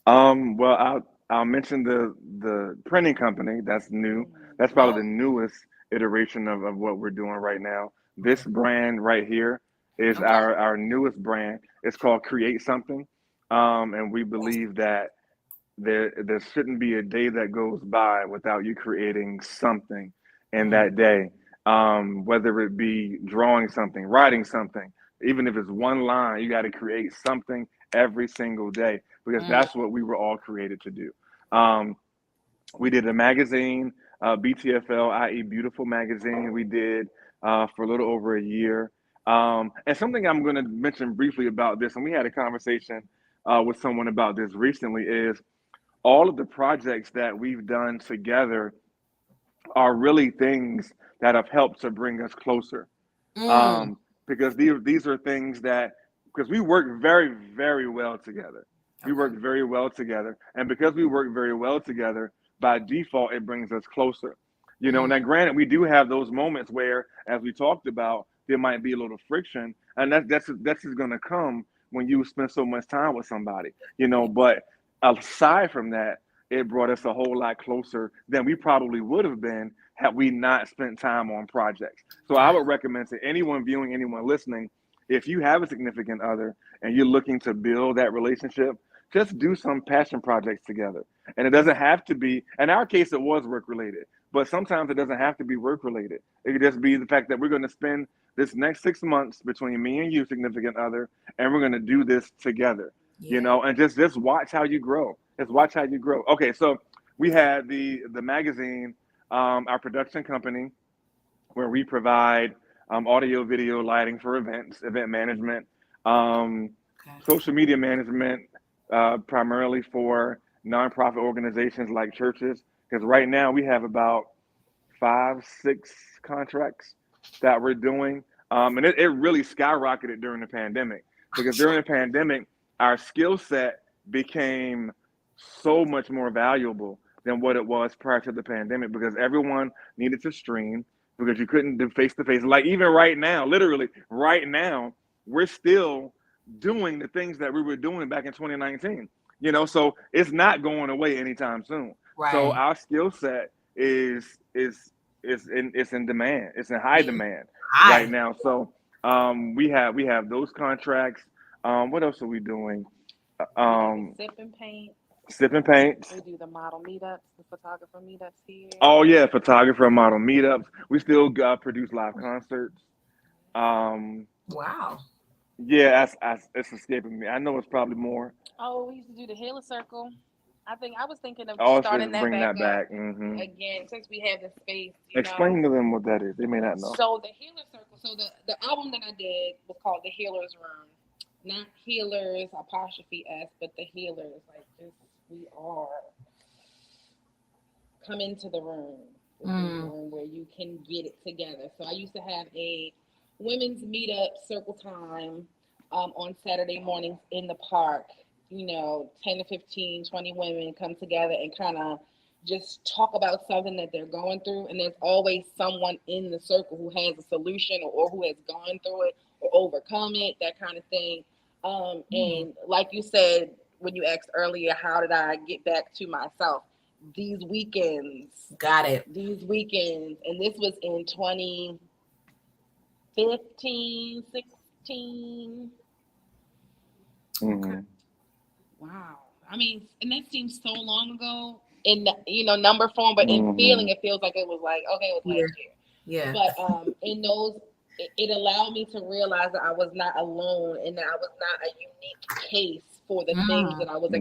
Well, I'll mention the printing company that's new. That's probably the newest iteration of what we're doing right now. This brand right here is our newest brand. It's called Create Something, and we believe that there shouldn't be a day that goes by without you creating something in that day. Whether it be drawing something, writing something, even if it's one line, you got to create something every single day because that's what we were all created to do. We did a magazine, BTFL, i.e., Beautiful Magazine. We did for a little over a year. And something I'm going to mention briefly about this, and we had a conversation with someone about this recently, is all of the projects that we've done together are really things that have helped to bring us closer. Because these are things that, because we work very, very well together. We work very well together. And because we work very well together, by default, it brings us closer. You know, now granted, we do have those moments where, as we talked about, there might be a little friction. And that's just going to come when you spend so much time with somebody, you know, but aside from that, it brought us a whole lot closer than we probably would have been had we not spent time on projects. So I would recommend to anyone viewing, anyone listening, if you have a significant other and you're looking to build that relationship, just do some passion projects together. And it doesn't have to be, in our case, it was work related, but sometimes it doesn't have to be work related. It could just be the fact that we're going to spend this next 6 months between me and you, significant other, and we're going to do this together, you know, and just watch how you grow. Just watch how you grow. Okay, so we had the magazine, our production company, where we provide audio, video, lighting for events, event management, social media management, primarily for nonprofit organizations like churches. Because right now we have about 5, 6 contracts that we're doing. And it really skyrocketed during the pandemic because during the pandemic, our skill set became so much more valuable than what it was prior to the pandemic because everyone needed to stream because you couldn't do face to face. Like even right now, literally right now, we're still doing the things that we were doing back in 2019. You know, so it's not going away anytime soon. So our skill set is in demand. It's in high demand right now. So we have those contracts. What else are we doing? Sip and paint. Sip and paint. We do the model meetups, the photographer meetups here. Oh yeah, photographer model meetups. We still produce live concerts. Wow. Yeah, it's escaping me. I know it's probably more. Oh, we used to do the Healer Circle. I was thinking of Oh, starting that bring back that back. up again since we have the space. Explain to them what that is. They may not know. So the Healer Circle. So the album that I did was called The Healer's Room. Not healers apostrophe s, but the healers. Like this, we are. Come into the room. This is the room where you can get it together. So I used to have a women's meetup circle time on Saturday mornings in the park. You know, 10 to 15, 20 women come together and kind of just talk about something that they're going through. And there's always someone in the circle who has a solution or who has gone through it or overcome it, that kind of thing. And like you said, when you asked earlier, how did I get back to myself? These weekends. Got it. These weekends. And this was in 2015, 16. Mm-hmm. Wow. I mean, and that seems so long ago in, number form, but in feeling, it feels like it was like, okay, it was last year. Yeah. But in those, it allowed me to realize that I was not alone and that I was not a unique case for the things that I was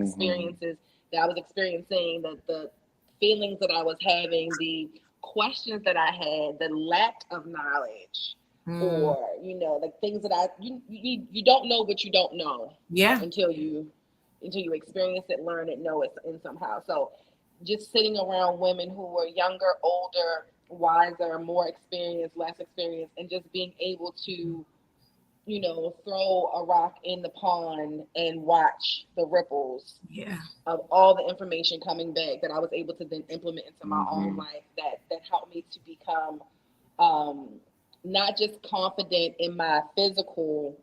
experiencing, the feelings that I was having, the questions that I had, the lack of knowledge, or like things that you don't know what you don't know. Yeah. Until you experience it, learn it, know it in somehow. So just sitting around women who were younger, older, wiser, more experienced, less experienced, and just being able to, throw a rock in the pond and watch the ripples of all the information coming back that I was able to then implement into my own life that helped me to become not just confident in my physical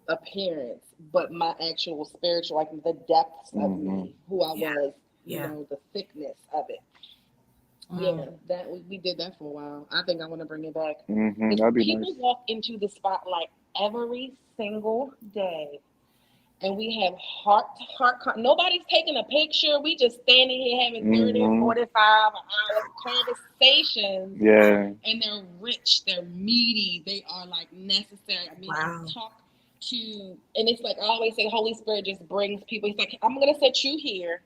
appearance, but my actual spiritual, like the depths of me, who I was, the thickness of it. Yeah, that we did that for a while. I think I want to bring it back. That'd be People nice. walk into the spotlight every single day, and we have heart to heart. Nobody's taking a picture. We just standing here having 30, 45 hour conversations. Yeah. And they're rich. They're meaty. They are like necessary. I mean, I talk to, and it's like I always say, Holy Spirit just brings people. He's like, I'm gonna set you here.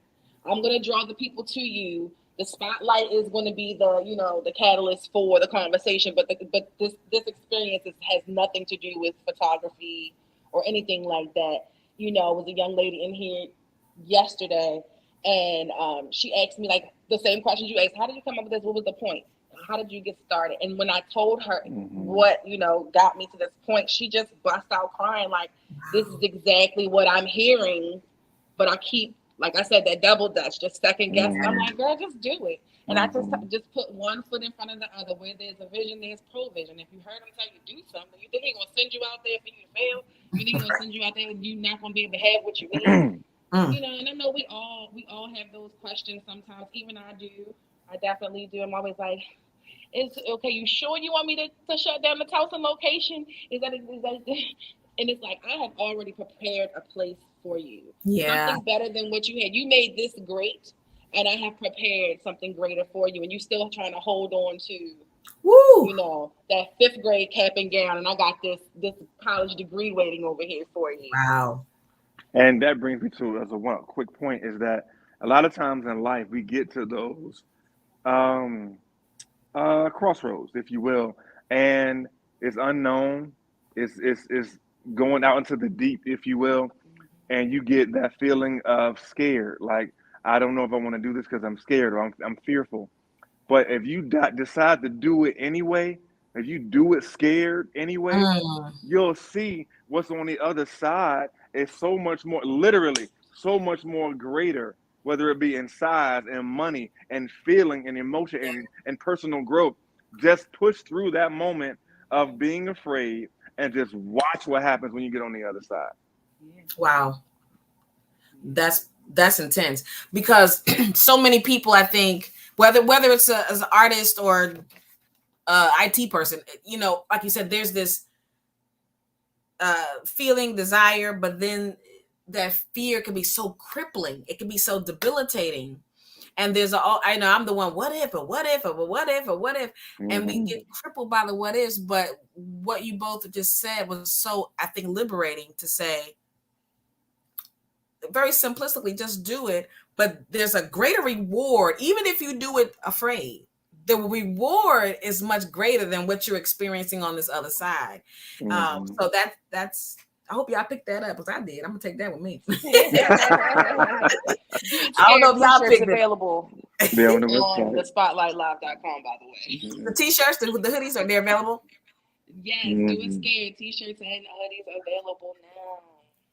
I'm gonna draw the people to you. The spotlight is going to be the catalyst for the conversation, but this experience has nothing to do with photography or anything like that. It was a young lady in here yesterday, and she asked me like the same questions you asked. How did you come up with this? What was the point? How did you get started? And when I told her what got me to this point, she just bust out crying like, this is exactly what I'm hearing, but I keep, like I said, that double dutch, just second guess. I'm like, girl, just do it. And I just put one foot in front of the other. Where there's a vision, there's provision. If you heard him tell you do something, you think he's gonna send you out there for you to fail? You think he's gonna send you out there and you're not gonna be able to have what you need? And I know we all have those questions sometimes. Even I do. I definitely do. I'm always like, it's okay. You sure you want me to shut down the Towson location? Is that? And it's like, I have already prepared a place for you. Something better than what you had. You made this great, and I have prepared something greater for you. And you still trying to hold on to, that 5th grade cap and gown, and I got this college degree waiting over here for you. Wow. And that brings me to as a one quick point is that a lot of times in life we get to those crossroads, if you will, and it's unknown. It's going out into the deep, if you will, and you get that feeling of scared. Like I don't know if I want to do this because I'm scared or I'm fearful. But if you decide to do it anyway, if you do it scared anyway, you'll see what's on the other side is so much more, literally, so much more greater, whether it be in size and money and feeling and emotion and personal growth. Just push through that moment of being afraid and just watch what happens when you get on the other side. Wow. That's intense because so many people, I think, whether it's as an artist or IT person, like you said, there's this feeling, desire, but then that fear can be so crippling. It can be so debilitating. And there's I know I'm the one, what if, and we get crippled by the what ifs. But what you both just said was so, I think, liberating to say, very simplistically, just do it. But there's a greater reward, even if you do it afraid. The reward is much greater than what you're experiencing on this other side. So that's. I hope y'all picked that up because I did. I'm gonna take that with me. I don't know if y'all picked it. Available on the spotlightlive.com, by the way. The t-shirts, the hoodies, are they available? Yes, do it scared. T-shirts and hoodies available now.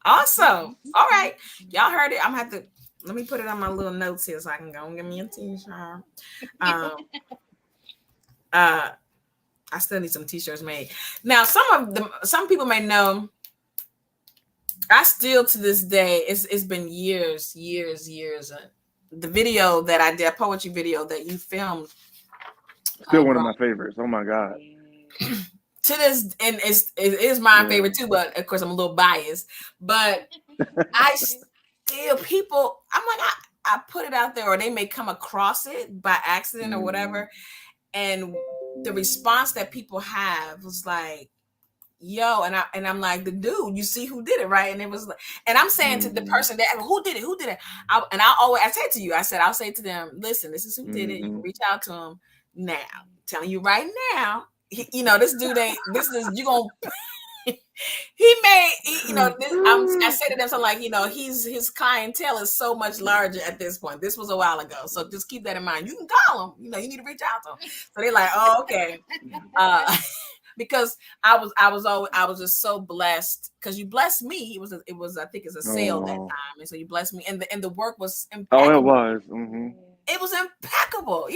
Awesome. All right, y'all heard it. I'm gonna have to let me put it on my little notes here so I can go and get me a t-shirt. I still need some t-shirts made. Now, some people may know. I still to this day, it's been years. The video that I did, a poetry video that you filmed, still one of my favorites. Oh my God. To this, and it is my favorite too, but of course I'm a little biased. But I still, people, I'm like, I put it out there, or they may come across it by accident or whatever, and the response that people have was like, yo, and I'm like, the dude, you see who did it, right? And it was like, and I'm saying to the person that who did it, I say to you, I'll say to them, listen, this is who did it. You can reach out to him now. I'm telling you right now, this dude ain't. This is you gonna He made, I said to them something like, his clientele is so much larger at this point. This was a while ago, so just keep that in mind. You can call them. You need to reach out to them. So they're like, oh, okay. Because I was just so blessed because you blessed me. It was I think it's a sale that time, and so you blessed me, and the work was impeccable. Oh, it was. Mm-hmm. It was impeccable,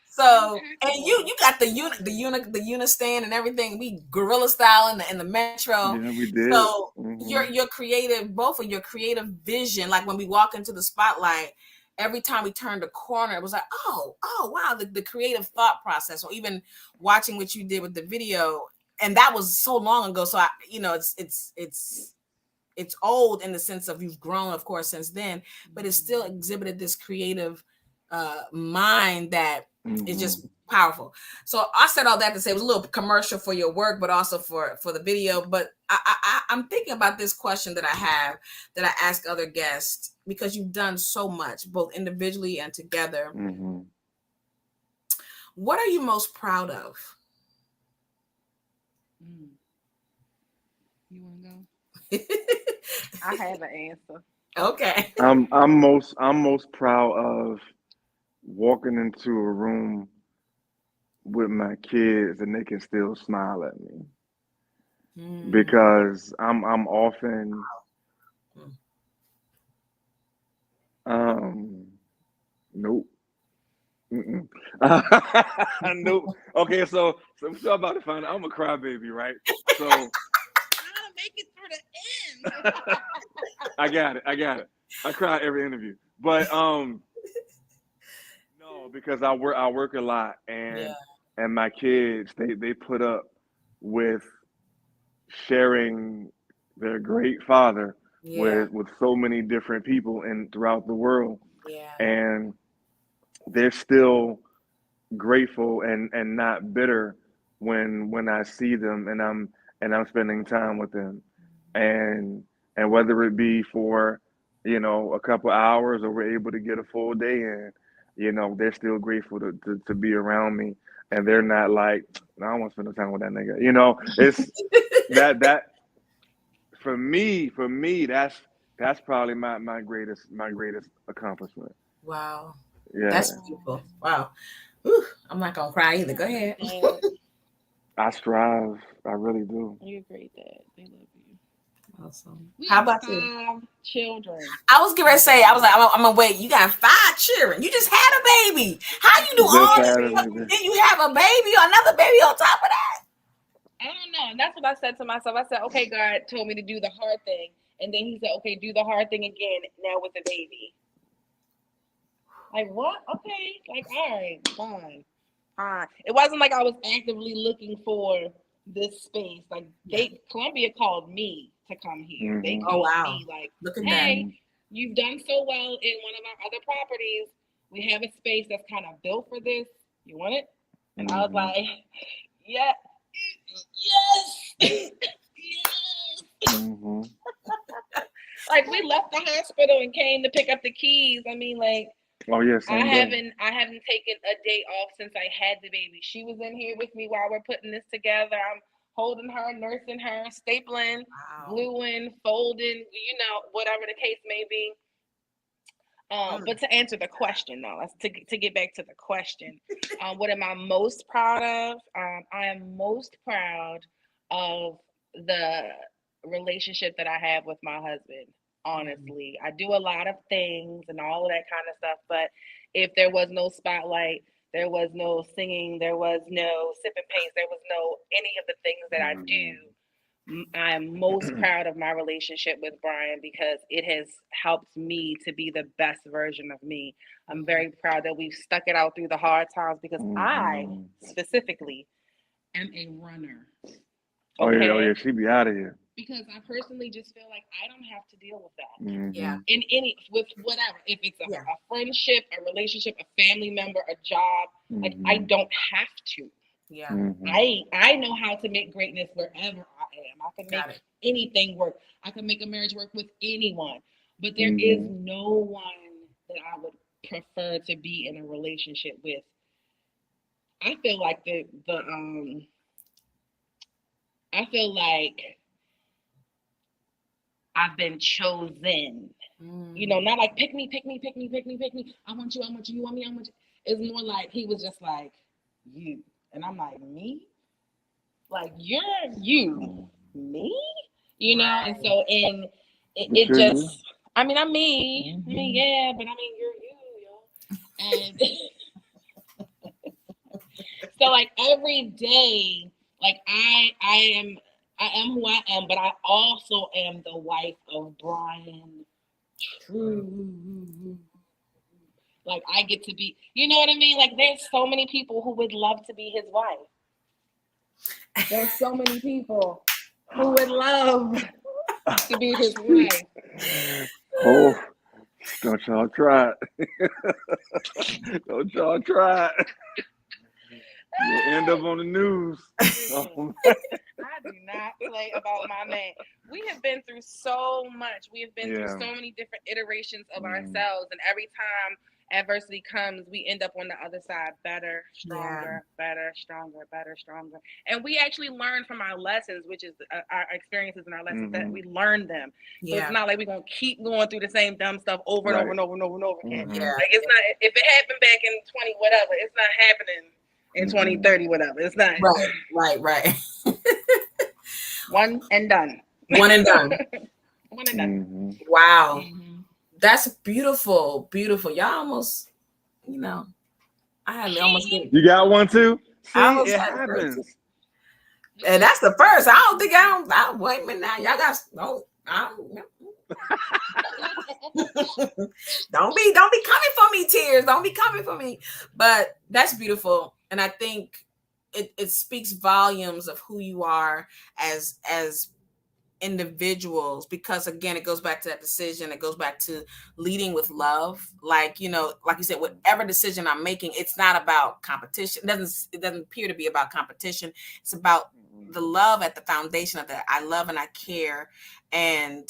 So and you got the unistand and everything. We guerrilla style in the metro. Yeah, we did. So your creative, both of your creative vision, like when we walk into the spotlight. Every time we turned a corner, it was like, oh, wow, the creative thought process, or even watching what you did with the video. And that was so long ago. So it's old in the sense of you've grown, of course, since then, but it still exhibited this creative mind that is just powerful. So I said all that to say it was a little commercial for your work, but also for the video. But I'm thinking about this question that I have that I ask other guests, because you've done so much, both individually and together. Mm-hmm. What are you most proud of? You want to go? I have an answer. Okay. I'm most proud of walking into a room with my kids and they can still smile at me, because I'm often nope. Nope. Okay, so I'm about to find out. I'm a crybaby, right? So I'll make it through the end. I got it. I cry every interview, but no, because I work a lot, and my kids they put up with sharing their great father with so many different people and throughout the world, and they're still grateful and not bitter when I see them and I'm spending time with them, and whether it be for a couple hours or we're able to get a full day in, they're still grateful to be around me, and they're not like, no, I don't want to spend no time with that nigga. It's that for me that's probably my greatest accomplishment. Wow. Yeah. That's beautiful. Wow. Whew, I'm not gonna cry either. Go ahead. I strive. I really do. You're great, Dad. They love you. Awesome. We How have about 5 you? children. I was going to say, I was like, I'm gonna wait. You got 5 children. You just had a baby. How you do all this? Then you have a baby or another baby on top of that? I don't know. And that's what I said to myself. I said, okay, God told me to do the hard thing. And then he said, okay, do the hard thing again now with the baby. Like, what? Okay. Like, all right, fine. It wasn't like I was actively looking for this space. Like, Columbia called me to come here. They called me like, hey, you've done so well in one of our other properties. We have a space that's kind of built for this. You want it? And I was like, yeah. Yes. Yes. Like, we left the hospital and came to pick up the keys. I mean, like, oh yes, I haven't taken a day off since I had the baby. She was in here with me while we're putting this together. I'm holding her, nursing her, stapling, gluing, folding, whatever the case may be. But to answer the question, though, to get back to the question, what am I most proud of? I am most proud of the relationship that I have with my husband. Honestly, I do a lot of things and all of that kind of stuff, but if there was no spotlight, there was no singing, there was no sipping paints, there was no any of the things that I do. I am most proud of my relationship with Brian because it has helped me to be the best version of me. I'm very proud that we've stuck it out through the hard times because I specifically am a runner. Okay? Oh yeah, she be out of here. Because I personally just feel like I don't have to deal with that. In with whatever. If it's a friendship, a relationship, a family member, a job, like I don't have to. I know how to make greatness wherever I am. I can make anything work. I can make a marriage work with anyone. But there is no one that I would prefer to be in a relationship with. I feel like I've been chosen. You know, not like pick me, pick me, pick me, pick me, pick me. I want you, I want you, you want me, I want you. It's more like he was just like, you. And I'm like, me? Like, you're you. Me? You know? And so it just, I mean, I'm me. I mean, yeah, but I mean, you're you, yo. And so like every day, like I am who I am, but I also am the wife of Brian True. Like I get to be, you know what I mean? Like there's so many people who would love to be his wife. There's so many people who would love to be his wife. Oh, don't y'all try it. Don't y'all try it. You'll end up on the news. Oh, I do not play about my man. We have been through so much. We have been through so many different iterations of ourselves. And every time adversity comes, we end up on the other side better, stronger, better, stronger, better, stronger. And we actually learn from our lessons, which is our experiences and our lessons that we learn them. So it's not like we're going to keep going through the same dumb stuff over and over and over and over and over again. Like it's not, if it happened back in 20 whatever, it's not happening in 2030 whatever. It's not. Right. One and done. One and done. One and done. Wow. That's beautiful. Beautiful. Y'all almost, you know, I had almost get it. You got one too? See, almost it happens. And that's the first. I don't think wait a minute now. Y'all got don't be coming for me, tears. Don't be coming for me. But that's beautiful. And I think it speaks volumes of who you are as individuals, because again, it goes back to that decision. It goes back to leading with love. Like, you know, like you said, whatever decision I'm making, it's not about competition. It doesn't appear to be about competition. It's about the love at the foundation of that. I love and I care, and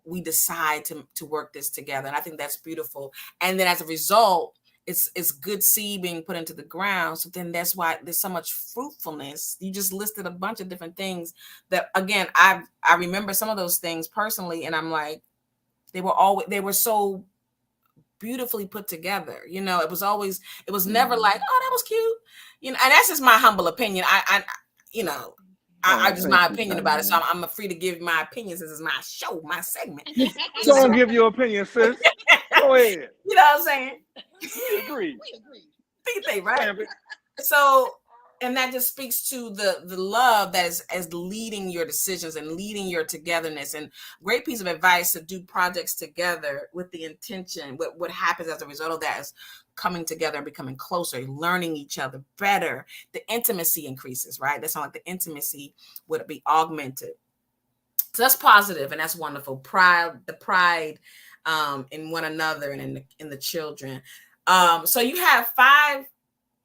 we decide to work this together. And I think that's beautiful. And then as a result, it's good seed being put into the ground. So then that's why there's so much fruitfulness. You just listed a bunch of different things that, again, I remember some of those things personally, and I'm like, they were so beautifully put together. You know, it was never like, oh, that was cute. You know, and that's just my humble opinion. I just my opinion about it. So I'm free to give my opinions. This is my show, my segment. So don't give your opinion, sis. Go ahead. You know what I'm saying? We agree. Right? So, and that just speaks to the love that is as leading your decisions and leading your togetherness. And great piece of advice to do projects together with the intention. What happens as a result of that is coming together and becoming closer, learning each other better. The intimacy increases, right? That's not like the intimacy would be augmented. So that's positive and that's wonderful. The pride in one another and in the children. So you have 5.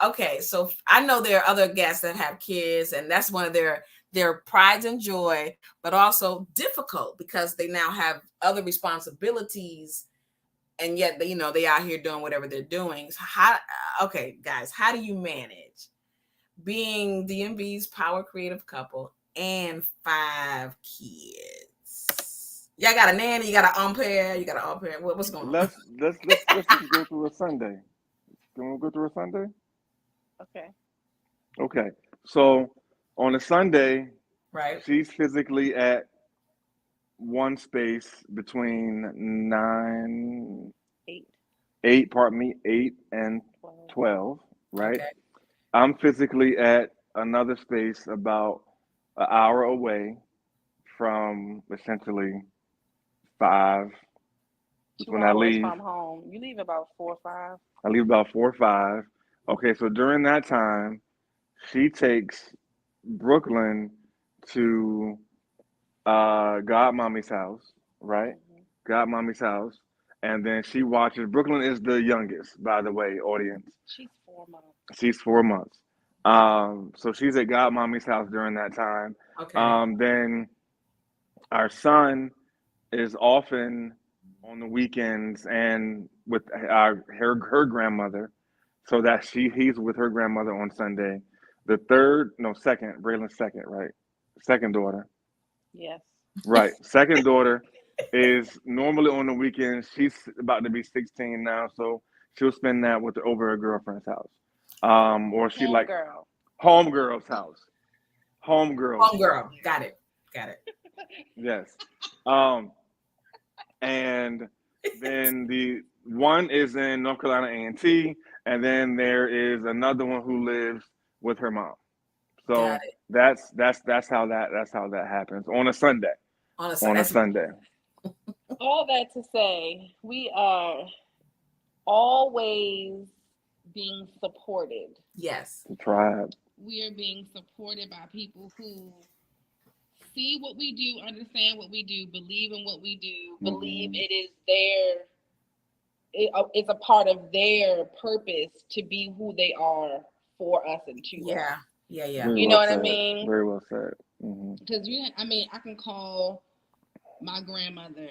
Okay, so I know there are other guests that have kids, and that's one of their prides and joy, but also difficult because they now have other responsibilities, and yet they out here doing whatever they're doing. So okay, guys, how do you manage being DMV's power creative couple and 5 kids? Y'all got a nanny, you got an au pair, What's going on? Let's just go through a Sunday. Can we go through a Sunday? Okay. So on a Sunday, right, she's physically at one space between 8 and 12, right? Okay. I'm physically at another space about an hour away from essentially 5. 2 when hours I leave from home. You leave about 4 or 5. I leave about 4 or 5. Okay, so during that time, she takes Brooklyn to Godmommy's house, right? Godmommy's house. And then she watches. Brooklyn is the youngest, by the way, audience. She's 4 months. She's 4 months. So she's at Godmommy's house during that time. Okay. Then our son is often on the weekends and with her grandmother, so that he's with her grandmother on Sunday. Braylon's second, right? Second daughter. Yes. Right. Second daughter is normally on the weekends. She's about to be 16 now, so she'll spend that with over her girlfriend's house. Or she like Homegirl. homegirl's house. Homegirl's Homegirl. Got it. yes. And then the one is in North Carolina A&T, and then there is another one who lives with her mom. So Got it. that's how that happens on a Sunday. On a On a Sunday. All that to say, we are always being supported. Yes. The tribe. We are being supported by people who see what we do, understand what we do, believe in what we do, Believe it is it's a part of their purpose to be who they are for us and to us. Yeah. Very You know well what I said. mean? Very well said. Because I can call my grandmother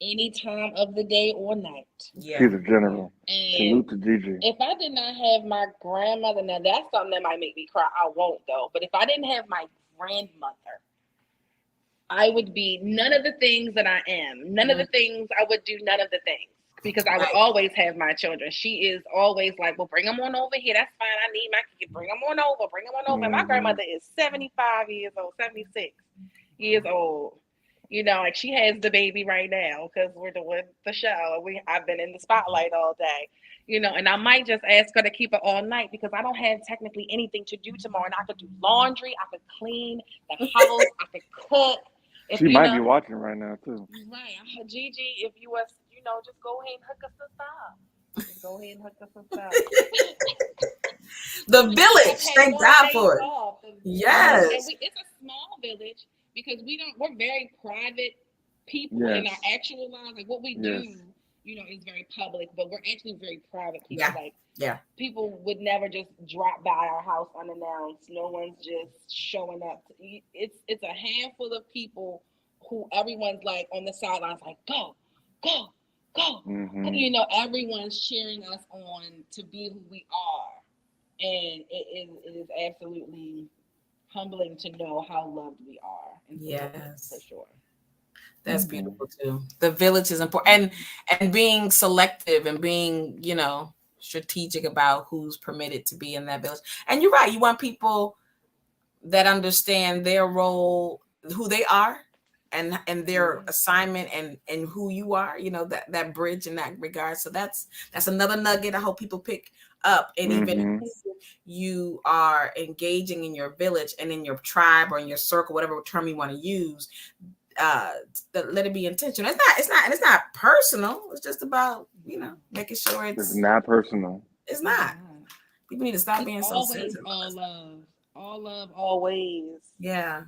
any time of the day or night. Yeah. She's a general. And Salute to Gigi. If I did not have my grandmother, now that's something that might make me cry. I won't though. But if I didn't have my grandmother, I would be none of the things that I am. None of the things I would do. None of the things. Because I would always have my children. She is always like, well, bring them on over here. That's fine. I need my kid. Bring them on over. Bring them on over. And my grandmother is 75 years old, 76 years old. You know, like she has the baby right now because we're doing the show. I've been in the spotlight all day. You know, and I might just ask her to keep it all night because I don't have technically anything to do tomorrow. And I could do laundry. I could clean the house. I could cook. If, She might be watching right now too. Right. Gigi, if you was, just go ahead and hook us up. Just go ahead and hook us up. The village. Thank God for it. Yes. And it's a small village because we're very private people in our actual lives. Like what we do, is very public, but we're actually very private people. People would never just drop by our house unannounced. No one's just showing up. It's a handful of people who everyone's like on the sidelines, like go. Everyone's cheering us on to be who we are, and it is absolutely humbling to know how loved we are. Yes, for sure. That's beautiful too. The village is important, and being selective and being, strategic about who's permitted to be in that village. And you're right. You want people that understand their role, who they are, and their assignment and who you are. That bridge in that regard. So that's another nugget I hope people pick up. And even if you are engaging in your village and in your tribe or in your circle, whatever term you want to use, let it be intentional. It's not personal. It's just about making sure it's not personal. It's not. People need to stop being so sensitive. All love, always. Yeah.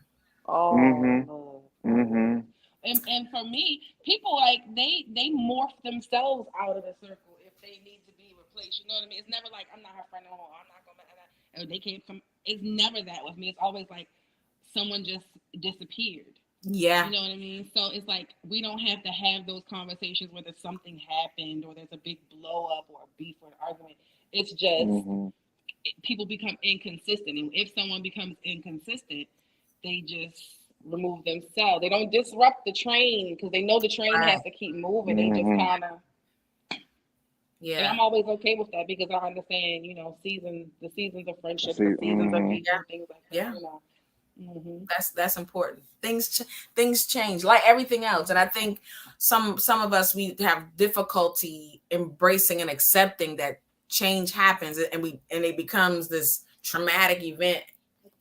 Love. And for me, people like they morph themselves out of the circle if they need to be replaced. You know what I mean? It's never like I'm not her friend no more. I'm not gonna. Or they can't come. It's never that with me. It's always like someone just disappeared. Yeah. You know what I mean? So it's like we don't have to have those conversations where there's something happened or there's a big blow up or a beef or an argument. It's just people become inconsistent. And if someone becomes inconsistent, they just remove themselves. They don't disrupt the train because they know the train has to keep moving. They just kind of. Yeah. And I'm always okay with that because I understand, the seasons of friendship, the seasons of people, things like that. Yeah. That's important. Things change like everything else, and I think some of us, we have difficulty embracing and accepting that change happens, and it becomes this traumatic event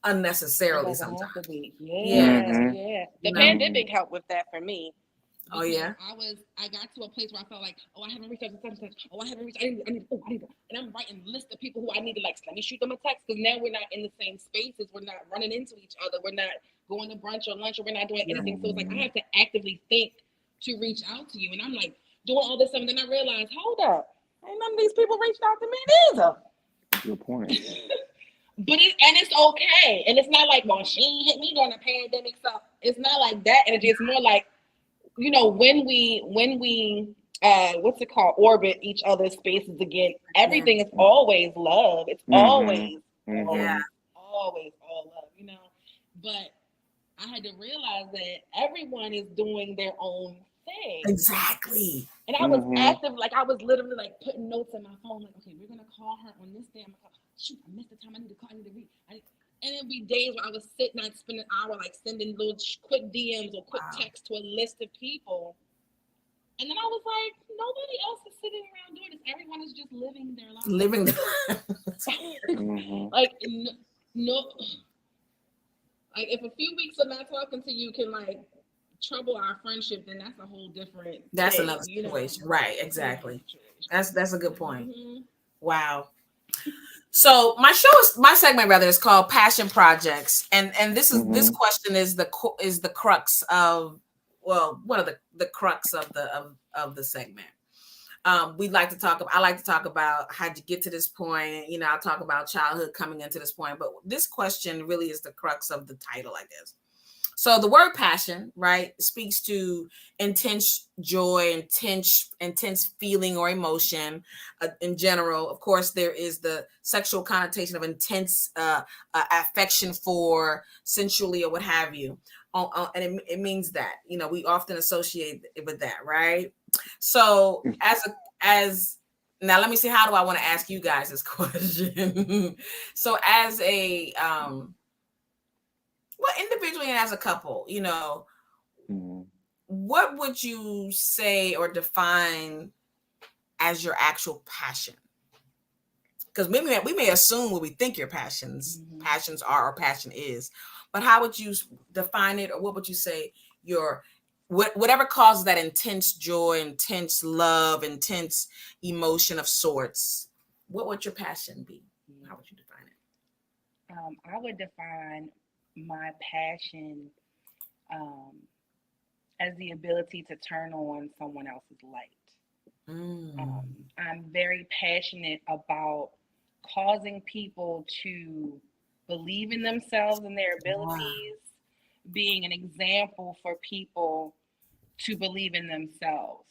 unnecessarily sometimes. The pandemic helped with that for me. Oh yeah. I got to a place where I felt like, I haven't reached out to such and such. I haven't reached. I need. And I'm writing a list of people who I need to let me shoot them a text because now we're not in the same spaces. We're not running into each other. We're not going to brunch or lunch, or we're not doing anything. So it's like I have to actively think to reach out to you, and I'm like doing all this stuff, and then I realize, hold up, ain't none of these people reached out to me neither. Good point. But it's okay, and it's not like, well, she ain't hit me during the pandemic, so it's not like that energy. It's more like, when we what's it called, orbit each other's spaces again, everything is always love. It's always all love, But I had to realize that everyone is doing their own thing. Exactly. And I was active, like I was literally like putting notes in my phone, like, okay, we're gonna call her on this day. I'm like, shoot, I missed the time. I need to call. I need to read. And it'd be days where I was sitting, I'd spend an hour like sending little quick DMs or quick texts to a list of people. And then I was like, nobody else is sitting around doing this. Everyone is just living their life. Living their life. Like, no. Like, if a few weeks of not talking to you can, like, trouble our friendship, then that's a whole different That's thing, another situation. Right, exactly. That's a good point. Wow. So my segment is called Passion Projects, and this is this question is the crux of, well, one of the crux of the segment. I like to talk about how'd you get to this point. You know, I'll talk about childhood coming into this point, but this question really is the crux of the title, I guess. So the word passion, right, speaks to intense joy, intense feeling or emotion in general. Of course, there is the sexual connotation of intense affection for sensually or what have you. And it means that, you know, we often associate it with that, right? So now let me see, how do I want to ask you guys this question? So as a well, individually and as a couple, you know, what would you say or define as your actual passion? Because we may assume what we think your passions are or passion is, but how would you define it, or what would you say your whatever causes that intense joy, intense love, intense emotion of sorts? What would your passion be? How would you define it? I would define my passion as the ability to turn on someone else's light. I'm very passionate about causing people to believe in themselves and their abilities, being an example for people to believe in themselves.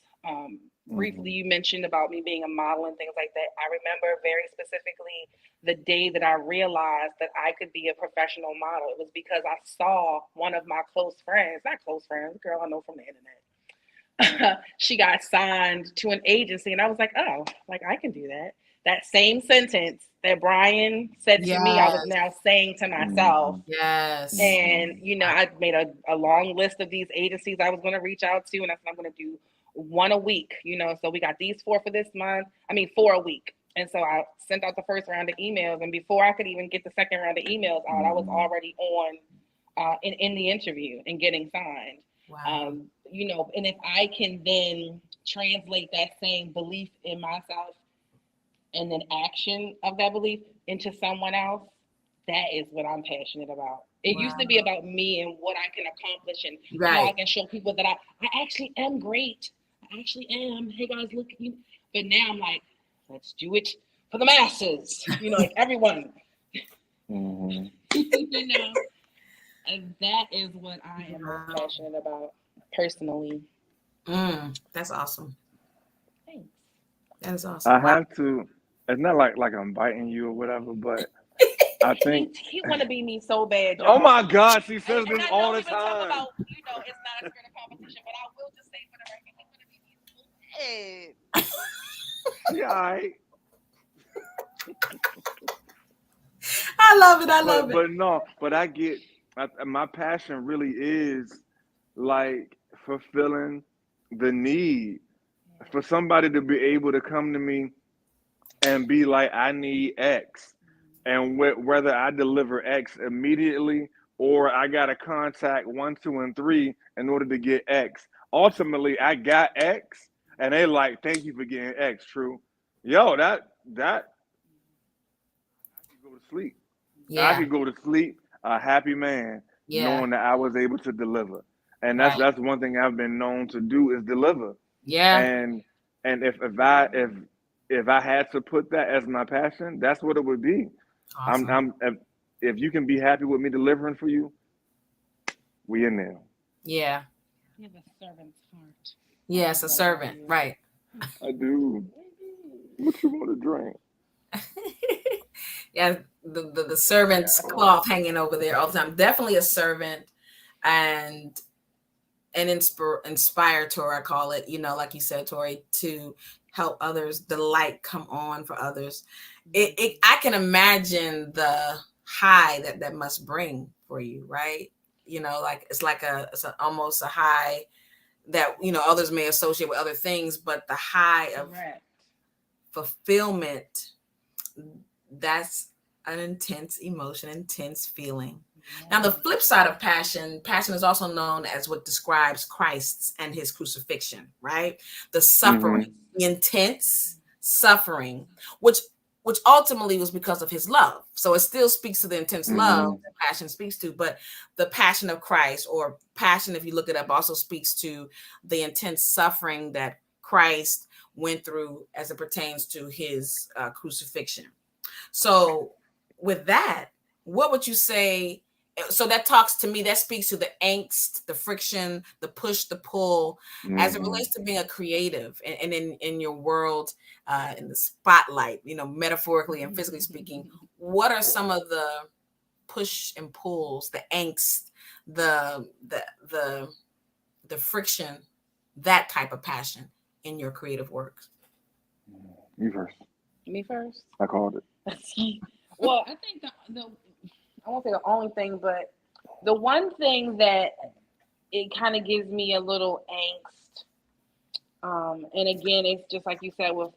Briefly, you mentioned about me being a model and things like that. I remember very specifically the day that I realized that I could be a professional model. It was because I saw one of my close friends, not close friends, girl I know from the internet. She got signed to an agency, and I was like, oh, like I can do that. That same sentence that Brian said to me, I was now saying to myself. Yes. And, you know, I made a long list of these agencies I was going to reach out to, and I said, I'm going to do one a week, you know. So we got these 4 for this month. 4 a week. And so I sent out the first round of emails, and before I could even get the second round of emails out, I was already on in the interview and getting signed. Wow. You know, and if I can then translate that same belief in myself and then action of that belief into someone else, that is what I'm passionate about. It used to be about me and what I can accomplish and how I can show people that I actually am great. I actually am. Hey guys, look at you. But now I'm like, let's do it for the masses. You know, like everyone. You know, and that is what I am most passionate about personally. That's awesome. Thanks. That is awesome. I have to. It's not like I'm biting you or whatever, but I think he want to be me so bad. Oh my God, she says this all the time. About, you know, it's not a spirit of competition, but I will just say for the record, he want to be me so bad. Yeah, all right. I love it. But no, but I get my passion really is like fulfilling the need for somebody to be able to come to me and be like, I need X, and whether I deliver X immediately or I got to contact 1, 2, and 3 in order to get X. Ultimately, I got X, and they like, thank you for getting X. True, yo, that I could go to sleep. Yeah. I could go to sleep a happy man, knowing that I was able to deliver. And that's one thing I've been known to do is deliver. Yeah. And if I had to put that as my passion, that's what it would be. Awesome. If you can be happy with me delivering for you, we in there. Yeah. You have a servant's heart. Yes, a servant, right? I do. What you want to drink? Yeah, the servant's cloth hanging over there all the time. Definitely a servant, and and inspire Tori, I call it, like you said, Tori, to help others, the light come on for others. I can imagine the high that must bring for you, right? Like it's almost a high that others may associate with other things, but the high of fulfillment, that's an intense emotion, intense feeling. Now, the flip side of passion is also known as what describes Christ and his crucifixion, right? The suffering, the intense suffering, which ultimately was because of his love. So it still speaks to the intense love that passion speaks to, but the passion of Christ, or passion, if you look it up, also speaks to the intense suffering that Christ went through as it pertains to his crucifixion. So with that, what would you say? So that talks to me, that speaks to the angst, the friction, the push, the pull, as it relates to being a creative and in your world, in the spotlight, metaphorically and physically speaking. What are some of the push and pulls, the angst, the friction, that type of passion in your creative work? You first. Me first? I called it. Well, I think I won't say the only thing, but the one thing that it kind of gives me a little angst, and again, it's just like you said with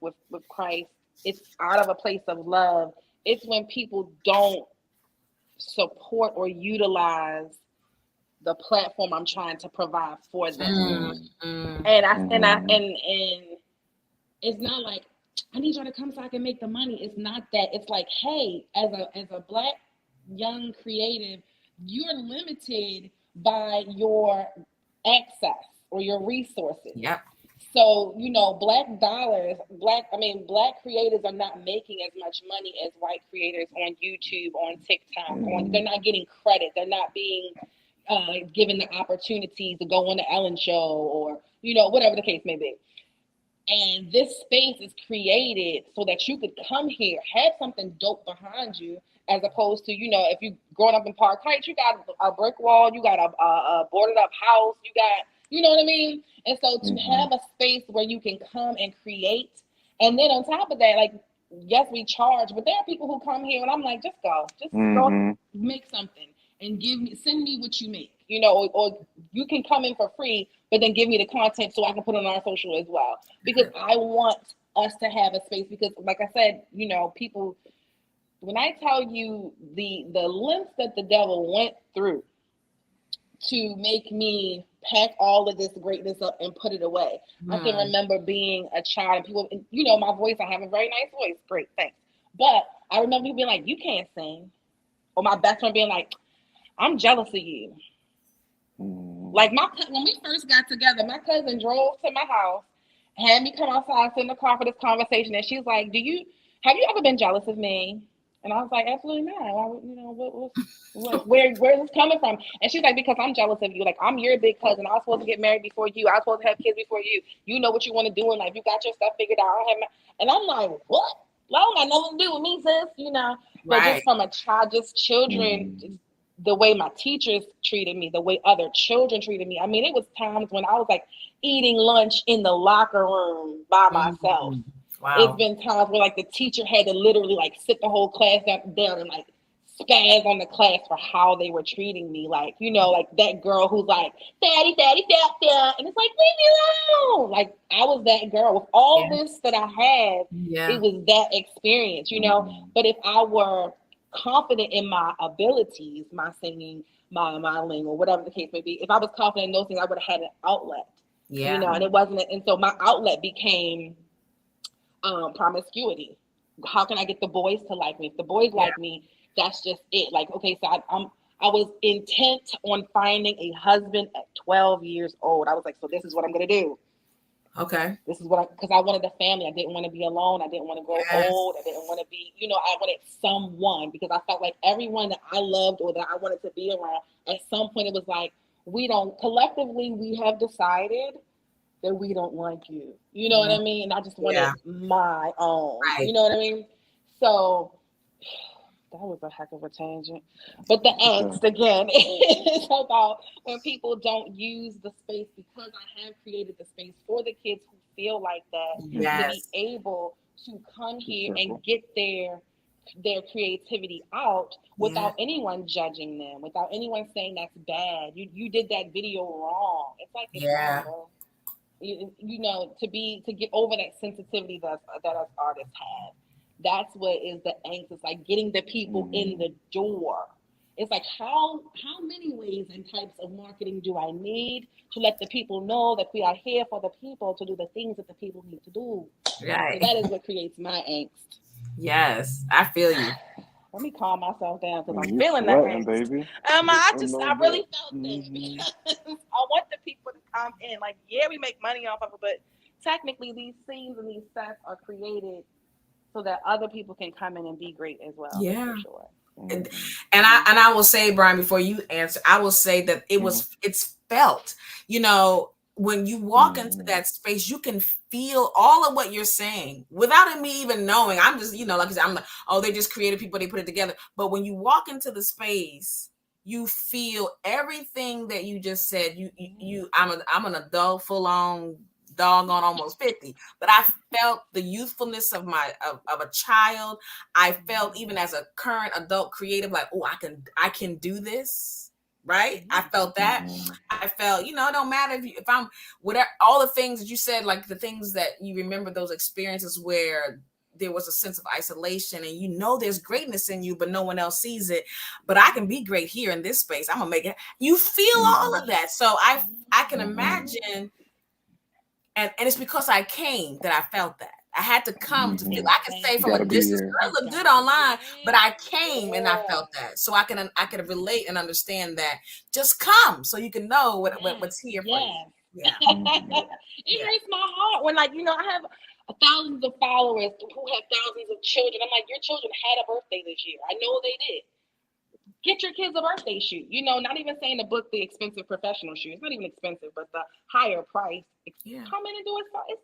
Christ, it's out of a place of love. It's when people don't support or utilize the platform I'm trying to provide for them. And it's not like, I need y'all to come so I can make the money. It's not that. It's like, hey, as a Black young creative, you're limited by your access or your resources. Yep. So, Black creators are not making as much money as white creators on YouTube, on TikTok. They're not getting credit. They're not being given the opportunities to go on the Ellen Show or, whatever the case may be. And this space is created so that you could come here, have something dope behind you, as opposed to, if you growing up in Park Heights, you got a brick wall, you got a boarded up house, you got, you know what I mean? And so to have a space where you can come and create, and then on top of that, like, yes, we charge, but there are people who come here and I'm like, just go make something and send me what you make, or you can come in for free, but then give me the content so I can put it on our social as well. Because I want us to have a space, because like I said, people, when I tell you the lengths that the devil went through to make me pack all of this greatness up and put it away. I can remember being a child and people, my voice, I have a very nice voice. Great, thanks. But I remember people being like, you can't sing. Or my best friend being like, I'm jealous of you. Like when we first got together, my cousin drove to my house, had me come outside, sit in the car for this conversation, and she's like, have you ever been jealous of me? And I was like, absolutely not. Why would, where is this coming from? And she's like, because I'm jealous of you. Like, I'm your big cousin. I was supposed to get married before you. I was supposed to have kids before you. You know what you want to do in life. You got your stuff figured out. And I'm like, what? Well, I don't got nothing to do with me, sis. But just from a child, just children, the way my teachers treated me, the way other children treated me. I mean, it was times when I was like eating lunch in the locker room by myself. Wow. It's been times where like the teacher had to literally like sit the whole class down and like spaz on the class for how they were treating me. Like, like that girl who's like, daddy, and it's like, leave me alone. Like, I was that girl with all this that I had. Yeah. It was that experience, But if I were confident in my abilities, my singing, my modeling, or whatever the case may be, if I was confident in those things, I would have had an outlet. And it wasn't, and so my outlet became promiscuity. How can I get the boys to like me? If the boys like me, that's just it. Like, okay, so I was intent on finding a husband at 12 years old. I was like, so this is what I'm gonna do. Okay. This is because I wanted a family. I didn't want to be alone. I didn't want to grow old. I didn't want to be, I wanted someone, because I felt like everyone that I loved or that I wanted to be around, at some point it was like, we have decided that we don't like you. You know what I mean? And I just wanted my own. Right. You know what I mean? So That was a heck of a tangent. But the angst again is about when people don't use the space, because I have created the space for the kids who feel like that, to be Yes. able to come here and get their creativity out without anyone judging them, without anyone saying that's bad. You did that video wrong. It's like, it's Yeah. not, bro. You know, to get over that sensitivity that us artists have. That's what is the angst. It's like getting the people in the door. It's like, how many ways and types of marketing do I need to let the people know that we are here for the people, to do the things that the people need to do? Right. So that is what creates my angst. Yes, I feel you. Let me calm myself down because I'm You feeling that sweating, angst. baby. I really felt it because I want the people to come in. Like, yeah, we make money off of it, but technically these scenes and these sets are created so that other people can come in and be great as well. Yeah. For sure. And I will say, Brian, before you answer, I will say that it's felt, you know, when you walk into that space, you can feel all of what you're saying without me even knowing. I'm just, you know, like I said, I'm like, oh, they just created people, they put it together. But when you walk into the space, you feel everything that you just said. I'm an adult, full on doggone almost 50, but I felt the youthfulness of of a child. I felt, even as a current adult creative, like, oh, I can do this, right? I felt that. I felt, you know, it don't matter if I'm whatever, all the things that you said, like the things that you remember, those experiences where there was a sense of isolation and you know there's greatness in you, but no one else sees it. But I can be great here in this space. I'm gonna make it. You feel all of that. So I can imagine. And it's because I came that I felt that. I had to come to feel. I can say from a distance, I look good online, but I came and I felt that. So I can relate and understand that. Just come so you can know what's here for you. Yeah. It hurts my heart when, like, you know, I have thousands of followers who have thousands of children. I'm like, your children had a birthday this year. I know they did. Get your kids a birthday shoe. You know, not even saying to book the expensive professional shoe. It's not even expensive, but the higher price. Come in and do it. It's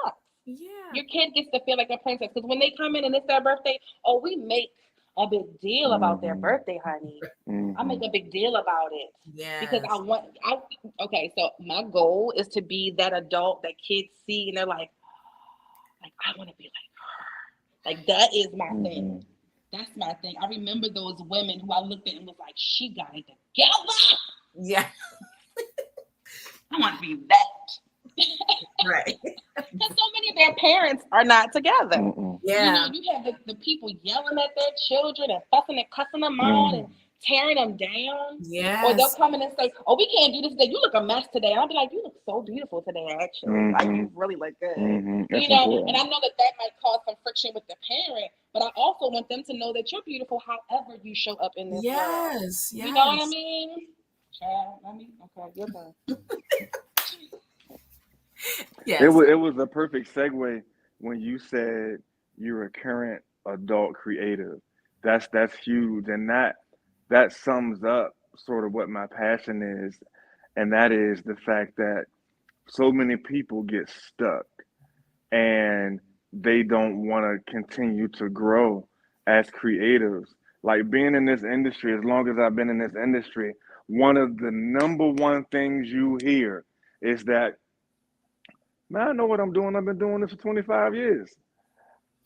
$25. Yeah. Your kid gets to feel like a princess, because when they come in and it's their birthday, oh, we make a big deal about their birthday, honey. I make a big deal about it. Yeah. Because okay, so my goal is to be that adult that kids see and they're like, I want to be like her. Like, that is my thing. That's my thing. I remember those women who I looked at and was like, she got it together. Yeah. I want to be that. Right. Because so many of their parents are not together. Yeah. You know, you have the people yelling at their children and fussing and cussing them out and tearing them down. Yes. Or they'll come in and say, oh, we can't do this today. You look a mess today. I'll be like, you look so beautiful today, actually. Like, you really look good. You know, and I know that might cause some friction with the parent, but I also want them to know that you're beautiful however you show up in this world. Yes. You know what I mean? Child, okay, your turn. Yes. It was a perfect segue when you said you're a current adult creative. That's huge, and that sums up sort of what my passion is, and that is the fact that so many people get stuck and they don't want to continue to grow as creatives. Like, being in this industry, as long as I've been in this industry, one of the number one things you hear is that, man, I know what I'm doing. I've been doing this for 25 years.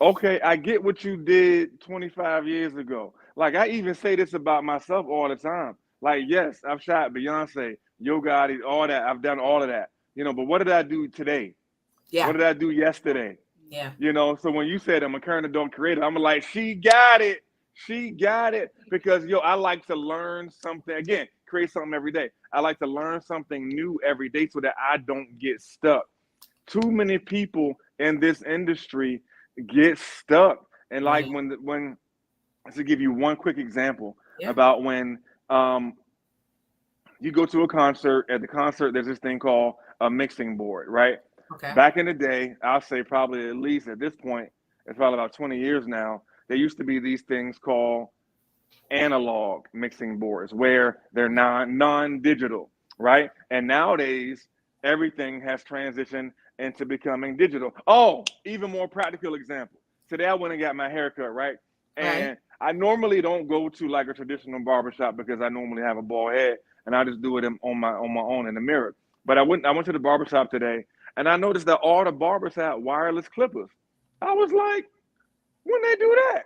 Okay, I get what you did 25 years ago. Like, I even say this about myself all the time. Like, yes, I've shot Beyonce, Yo Gotti, all that. I've done all of that. You know, but what did I do today? Yeah. What did I do yesterday? Yeah. You know, so when you said I'm a current adult creator, I'm like, she got it. She got it. Because, I like to learn something. Again, create something every day. I like to learn something new every day so that I don't get stuck. Too many people in this industry get stuck. And like when to give you one quick example about when you go to a concert, at the concert there's this thing called a mixing board, right? Okay. Back in the day, I'll say probably at least at this point, it's probably about 20 years now, there used to be these things called analog mixing boards where they're non-digital, right? And nowadays everything has transitioned into becoming digital. Oh, even more practical example. Today I went and got my hair cut, right? And I normally don't go to like a traditional barbershop because I normally have a bald head and I just do it on my own in the mirror. But I went to the barbershop today and I noticed that all the barbers had wireless clippers. I was like, when they do that?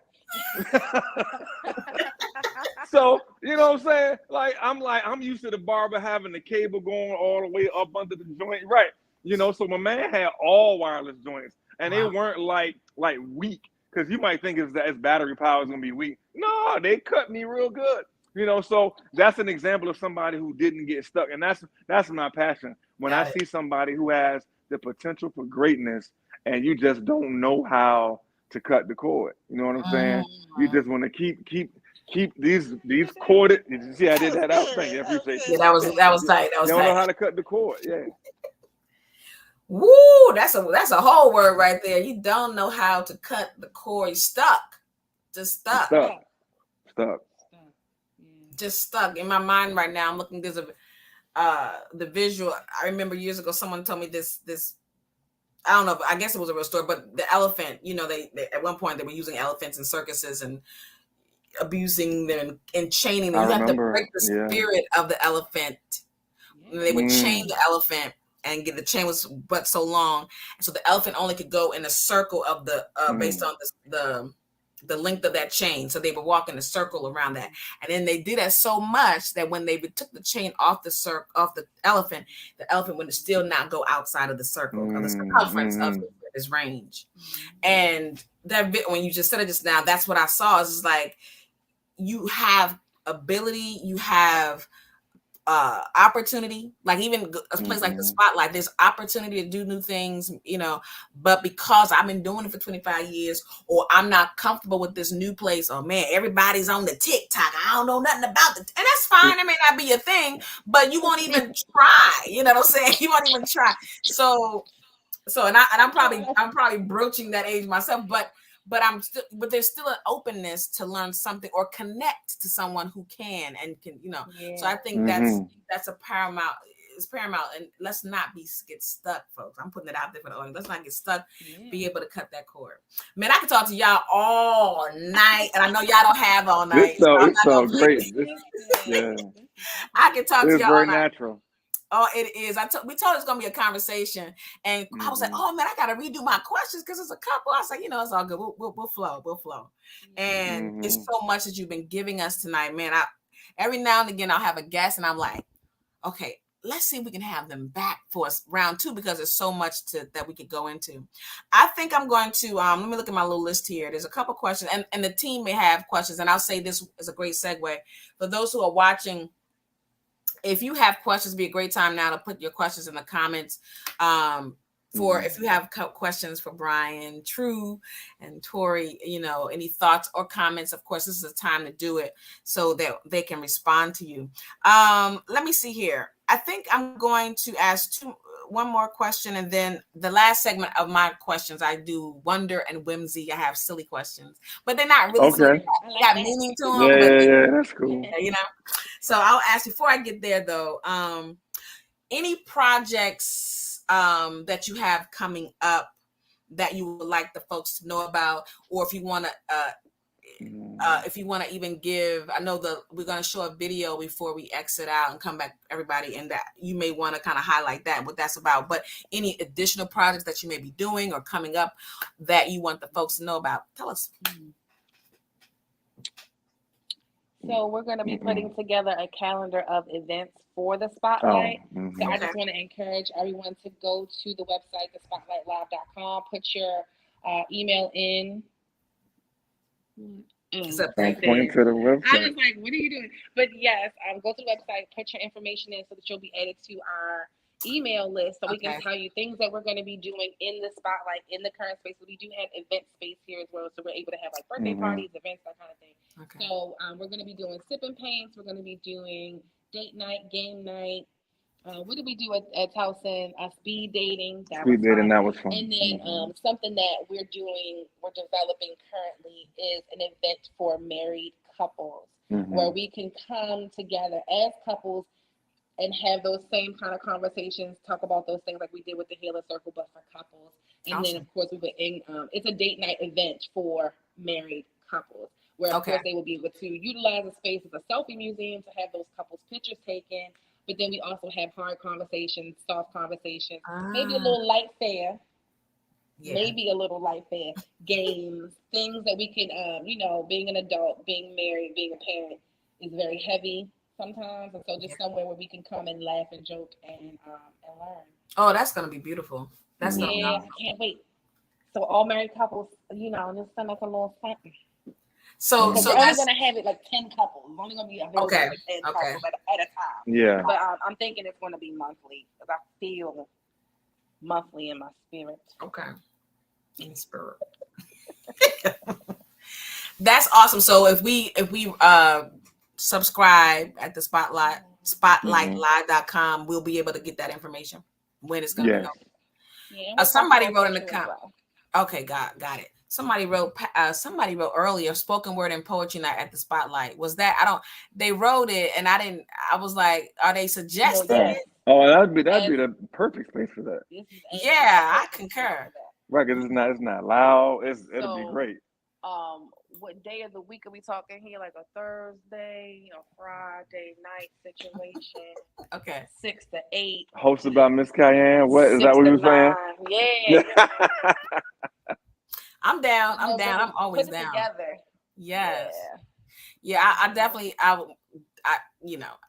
So, you know what I'm saying? I'm used to the barber having the cable going all the way up under the joint. Right. You know, so my man had all wireless joints and they weren't like weak. Because you might think his battery power is gonna be weak. No, they cut me real good. You know, so that's an example of somebody who didn't get stuck. And that's my passion. When I Got it. see somebody who has the potential for greatness and you just don't know how to cut the cord. You know what I'm saying? You just want to keep these corded. You see, I did that out. Thank you. I appreciate Yeah, you. that was tight. That You was don't know tight. how to cut the cord. Yeah. Woo, that's a whole word right there. You don't know how to cut the cord. You're stuck. Just stuck. Stuck. Just stuck. In my mind right now, I'm looking at the visual. I remember years ago someone told me this I don't know, I guess it was a real story, but the elephant, you know, they at one point they were using elephants in circuses and abusing them and chaining them. I You have to remember. break the spirit of the elephant. And they would chain the elephant and the chain was but so long. And so the elephant only could go in a circle of the based on the length of that chain. So they would walk in a circle around that. And then they did that so much that when they took the chain off the elephant would still not go outside of the circle, of the circumference of his range. And that when you just said it just now, that's what I saw. Is like you have ability, you have opportunity, like even a place like the Spotlight, there's opportunity to do new things, you know, but because I've been doing it for 25 years or I'm not comfortable with this new place, or man, everybody's on the TikTok, I don't know nothing about it, and that's fine, it may not be a thing, but you won't even try, you know what I'm saying? You won't even try. So I'm probably broaching that age myself, but there's still an openness to learn something or connect to someone who can and can, you know. Yeah. So I think that's a paramount. It's paramount, and let's not get stuck, folks. I'm putting it out there for the audience. Let's not get stuck. Be able to cut that cord. Man, I can talk to y'all all night, and I know y'all don't have all night. It's so great. I can talk to y'all all night. It's very natural. Oh, it is. We told it's gonna be a conversation, and I was like, "Oh man, I gotta redo my questions because it's a couple." I was like, "You know, it's all good. We'll flow." And it's so much that you've been giving us tonight, man. Every now and again I'll have a guest, and I'm like, "Okay, let's see if we can have them back for us round 2 because there's so much that we could go into." I think I'm going to let me look at my little list here. There's a couple questions, and the team may have questions, and I'll say this is a great segue for those who are watching. If you have questions, be a great time now to put your questions in the comments. If you have questions for Brian, Tru, and Tori, you know, any thoughts or comments, of course, this is a time to do it so that they can respond to you. Let me see here. I think I'm going to ask one more question, and then the last segment of my questions, I do wonder and whimsy. I have silly questions, but they're not really silly. They got meaning to them. Yeah, that's cool. You know, so I'll ask before I get there though. Any projects that you have coming up that you would like the folks to know about, or if you want to even give, I know we're going to show a video before we exit out and come back, everybody, and that you may want to kind of highlight what that's about, but any additional projects that you may be doing or coming up that you want the folks to know about, tell us. So we're going to be putting together a calendar of events for the Spotlight. So I just want to encourage everyone to go to the website, thespotlightlab.com, put your email in. Point to the website. I was like, what are you doing? But yes, go to the website, put your information in so that you'll be added to our email list so we can tell you things that we're going to be doing in the Spotlight, in the current space. We do have event space here as well, so we're able to have like birthday parties, events, that kind of thing. So we're going to be doing sip and paints. We're going to be doing date night, game night. What did we do at Towson? Speed dating. That was fun. And then something that we're developing currently is an event for married couples where we can come together as couples and have those same kind of conversations, talk about those things like we did with the Healer Circle, but for couples. And then, of course, it's a date night event for married couples. where of Okay. course they will be able to utilize the space as a selfie museum to have those couples pictures taken. But then we also have hard conversations, soft conversations, maybe a little light fare, Yeah. maybe a little light fare, games, things that we can, being an adult, being married, being a parent is very heavy sometimes, and so just somewhere where we can come and laugh and joke and learn. Oh, that's gonna be beautiful. That's gonna be Yeah, awesome. I can't wait. So all married couples, just send us a little something. So Because so we're only that's going to have it like 10 couples. We're only going to be available okay. for 10 Okay. couples at a time. Yeah. But I'm thinking it's going to be monthly because I feel monthly in my spirit. Okay. In spirit. That's awesome. So if we subscribe at the spotlightlive.com, we'll be able to get that information when it's going to be Yes. going. Yeah, Somebody wrote in the comment. Okay, got it. Somebody wrote earlier, spoken word and poetry night at the Spotlight. Was that? They wrote it and I was like, are they suggesting Yeah. it? Oh, that'd be the perfect space for that. Yeah, I concur. Right, because it's not loud. It'll be great. What day of the week are we talking here? Like a Thursday, a Friday night situation. Okay. 6 to 8. Hosted by Miss Cayenne. What is that? What you were saying? Yeah. I'm down. I'm always put it down. Together. Yes. Yeah. I definitely. I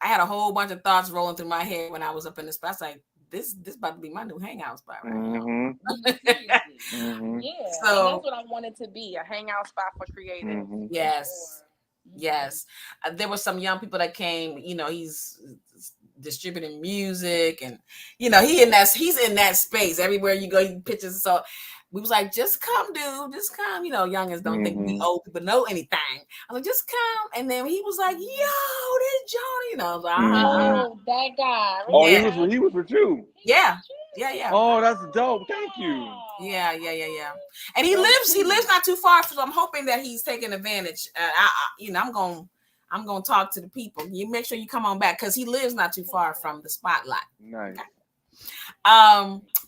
had a whole bunch of thoughts rolling through my head when I was up in the spot. I was like, this about to be my new hangout spot, right? Mm-hmm. Mm-hmm. Yeah. So and that's what I wanted to be, a hangout spot for creatives. Mm-hmm. Yes. Yes. There were some young people that came, he's distributing music and he's in that space. Everywhere you go, he pitches. So we was like, just come, dude, just come. Youngins don't think we old people know anything. I was like, just come. And then he was like, yo, this Johnny. I was like, oh, that guy. Oh, yeah. he was with you. Yeah. Oh, that's dope. Thank you. Yeah. And he lives not too far, so I'm hoping that he's taking advantage. I'm gonna talk to the people. You make sure you come on back because he lives not too far from the Spotlight. Nice.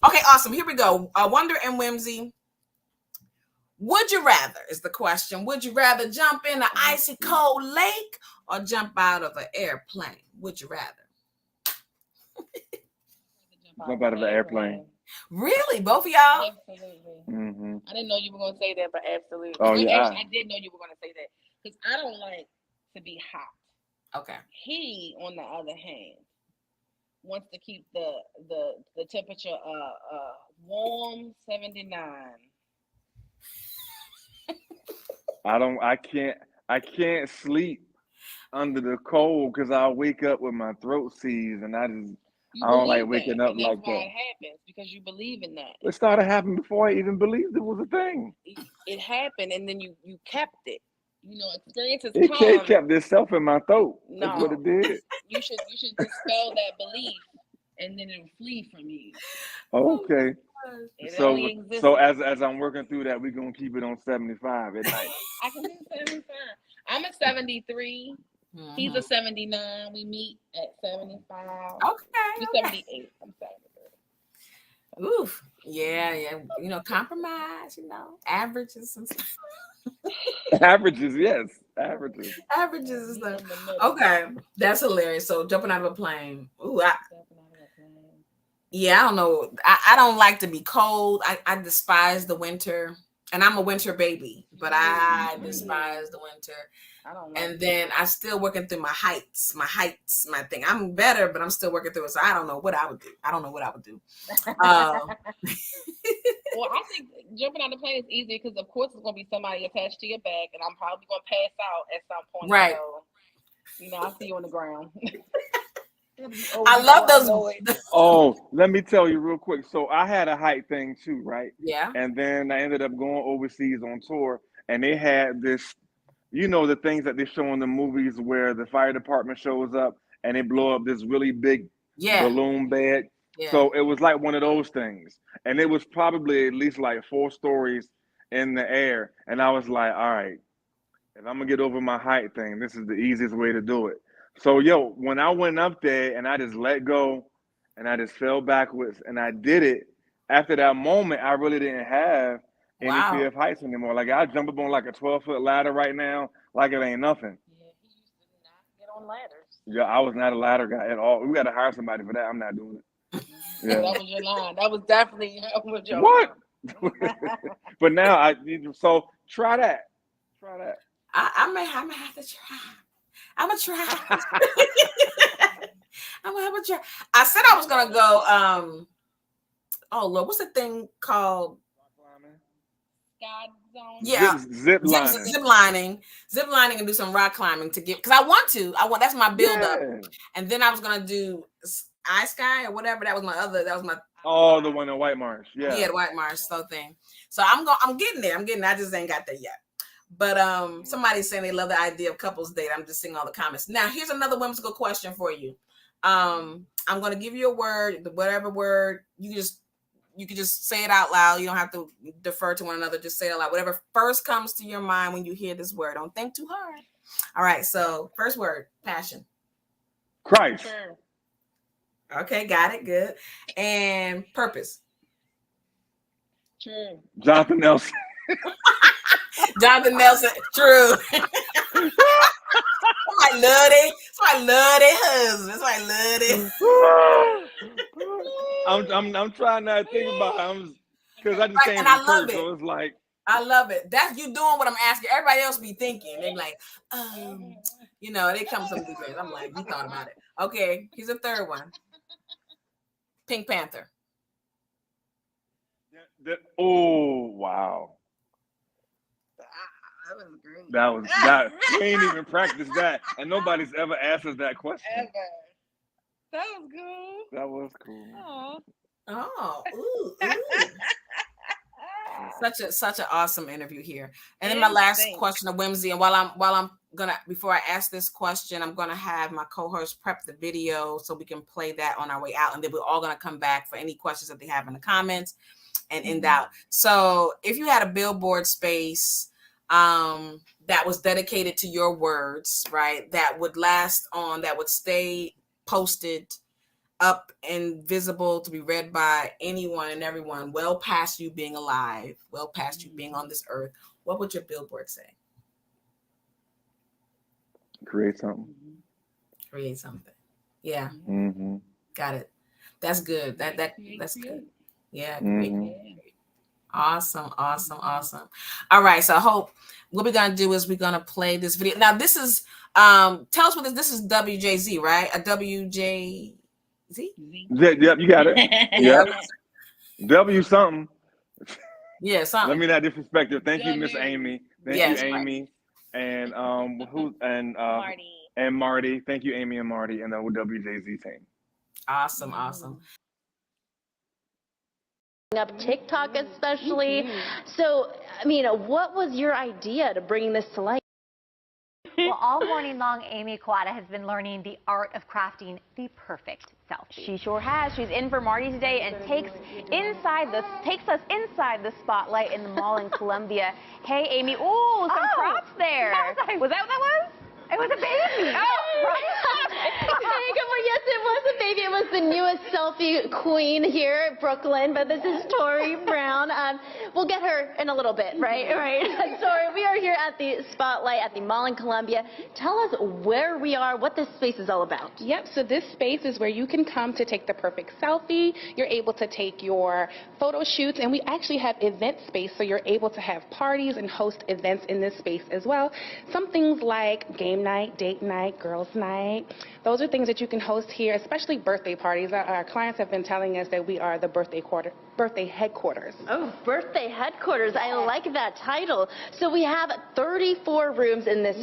Okay, awesome. Here we go. Wonder and Whimsy. Would you rather is the question. Would you rather jump in an icy cold lake or jump out of an airplane? Would you rather? Jump out of an airplane. Really? Both of y'all? Absolutely. Mm-hmm. I didn't know you were going to say that, but absolutely. Oh, yeah. I did know you were going to say that because I don't like to be hot. Okay. He, on the other hand, wants to keep the temperature warm, 79. I can't sleep under the cold because I'll wake up with my throat seized and I don't like waking up like that. That's why it happens because you believe in that. It started happening before I even believed it was a thing. It happened and then you kept it. Experiences It kept itself in my throat. No. That's what it did. You should dispel that belief and then it'll flee from you. Okay. It So as I'm working through that, we're gonna keep it on 75 at night. I can do 75. I'm a 73. Mm-hmm. He's a 79. We meet at 75. Okay. He's 78. I'm 73. Oof. Yeah. Compromise, averages and stuff. Averages, yes. Averages. Averages and stuff. Okay. That's hilarious. So jumping out of a plane. Ooh, I don't know. I don't like to be cold. I despise the winter. And I'm a winter baby, but I despise the winter. I don't and then I'm still working through my heights, my thing. I'm better, but I'm still working through it. So I don't know what I would do. Well, I think jumping on the plane is easy because, of course, it's going to be somebody attached to your back, and I'm probably going to pass out at some point. Right. So, I'll see you on the ground. I love those. Oh, let me tell you real quick. So I had a height thing too, right? Yeah. And then I ended up going overseas on tour, and they had this, the things that they show in the movies where the fire department shows up and they blow up this really big balloon bed. Yeah. So it was like one of those things, and it was probably at least like 4 stories in the air, and I was like, all right, if I'm gonna get over my height thing, this is the easiest way to do it. So, when I went up there and I just let go and I just fell backwards and I did it, after that moment, I really didn't have any fear of heights anymore. Like, I jump up on like a 12-foot ladder right now like it ain't nothing. Yeah, he used to not get on ladders. Yeah, I was not a ladder guy at all. We got to hire somebody for that. I'm not doing it. Yeah. That was your line. That was definitely your What? line. But now so try that. Try that. I'm gonna have to try. I'm gonna try. I'm gonna try. I said I was gonna go. Oh Lord, what's the thing called? Sky zone. Yeah, zip lining. Zip lining, and do some rock climbing to get, because I want to. That's my build up. And then I was gonna do Eye Sky or whatever. That was my other. That was my. Oh, the one in White Marsh. Yeah. Yeah, the White Marsh thing. So I'm getting there. I just ain't got there yet. But somebody's saying they love the idea of couples date. I'm just seeing all the comments. Now, here's another whimsical question for you. I'm gonna give you a word, whatever word, you can just say it out loud. You don't have to defer to one another. Just say it out loud. Whatever first comes to your mind when you hear this word. Don't think too hard. All right. So first word, passion. Christ. Sure. Okay, got it. Good. And purpose. True. Jonathan Nelson. Jonathan Nelson. True. I love their husbands. I'm trying not to think about it. Because I just came from church, so it's like. I love it. That's you doing what I'm asking. Everybody else be thinking. They be like, they come some degrees. I'm like, you thought about it. Okay, here's a third one. Pink Panther. Oh, wow. That was great. That we ain't even practiced that, and nobody's ever asked us that question. Ever. That was cool. That was cool. Oh, ooh. Such an awesome interview here. And then my last question of whimsy. And while I'm gonna, before I ask this question, I'm gonna have my co-host prep the video so we can play that on our way out, and then we're all gonna come back for any questions that they have in the comments and in doubt. So if you had a billboard space that was dedicated to your words, right, that would that would stay posted up and visible to be read by anyone and everyone, well past you being alive, well past you being on this earth, what would your billboard say? Create something. Yeah. Mm-hmm. Got it. That's good. That's good. Yeah. Mm-hmm. Awesome. All right. So I hope what we're gonna do is we're gonna play this video. Now this is tell us what this is. WJZ, right? A WJZ. Yep, you got it. Yep. W something. Yeah, something. Let me not disrespect her. Thank you, Miss Amy. Thank you, Amy. Right. And Marty. And Marty. Thank you, Amy and Marty, and the whole WJZ team. Awesome. Up TikTok especially. So, I mean, what was your idea to bring this to life? Well, all morning long, Amy Kawada has been learning the art of crafting the perfect selfie. She sure has. She's in for Marty today and takes us inside the spotlight in the mall in Columbia. Hey, Amy. Ooh, some props there. Was that what that was? It was a baby. Oh, right. Hey, good morning. Yes, it was a baby. It was the newest selfie queen here at Brooklyn, but this is Tori Brown. We'll get her in a little bit, right? Right. Tori, we are here at the Spotlight at the Mall in Columbia. Tell us where we are, what this space is all about. Yep, so this space is where you can come to take the perfect selfie. You're able to take your photo shoots, and we actually have event space, so you're able to have parties and host events in this space as well. Some things like game night, date night, girls night. Those are things that you can host here, especially birthday parties. Our clients have been telling us that we are the birthday headquarters. Oh, birthday headquarters. I like that title. So we have 34 rooms in this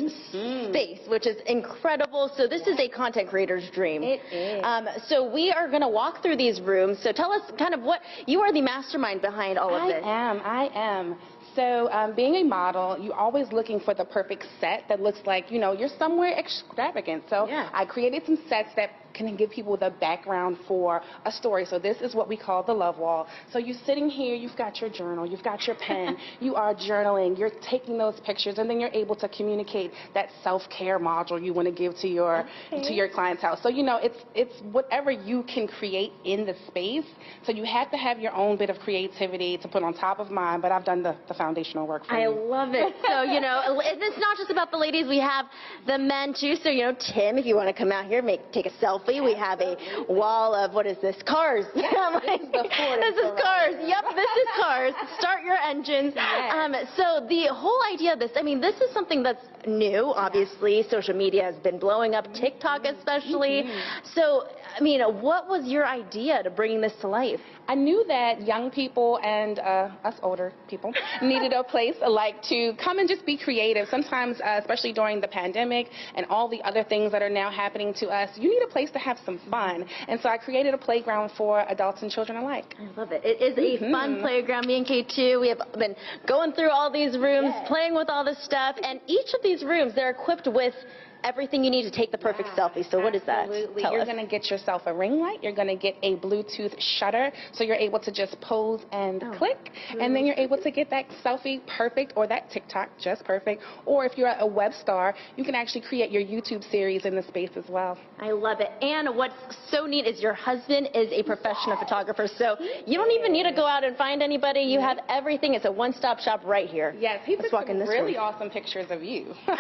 space, which is incredible. So this is a content creator's dream. It is. So we are going to walk through these rooms. So tell us kind of what, you are the mastermind behind all of this. I am. So being a model, you're always looking for the perfect set that looks like, you're somewhere extravagant. So I created some sets that can give people the background for a story. So this is what we call the love wall. So you're sitting here, you've got your journal, you've got your pen, you are journaling, you're taking those pictures, and then you're able to communicate that self-care module you want to give to your client's house. So, you know, it's whatever you can create in the space. So you have to have your own bit of creativity to put on top of mine, but I've done the foundational work for you. I love it. So, you know, it's not just about the ladies. We have the men, too. So, you know, Tim, if you want to come out here, take a selfie. We have a wall of, what is this? Cars. Yes, this is cars. Yep, this is cars. Start your engines. Yes. So the whole idea of this, I mean, this is something that's new, obviously. Social media has been blowing up, TikTok especially. So, I mean, what was your idea to bringing this to life? I knew that young people and us older people needed a place like to come and just be creative. Sometimes, especially during the pandemic and all the other things that are now happening to us, you need a place to have some fun. And so I created a playground for adults and children alike. I love it. It is a fun playground. Me and K2, we have been going through all these rooms, playing with all this stuff, and each of these rooms, they're equipped with everything you need to take the perfect selfie. So what is that? Absolutely. Tell You're us. going to get yourself a ring light. You're going to get a Bluetooth shutter, so you're able to just pose and click, and then you're able to get that selfie perfect, or that TikTok just perfect. Or if you're a web star, you can actually create your YouTube series in the space as well. I love it. And what's so neat is your husband is a professional photographer, so you don't even need to go out and find anybody. You have everything. It's a one-stop shop right here. Yes, he took some really room. awesome pictures of you. Yes,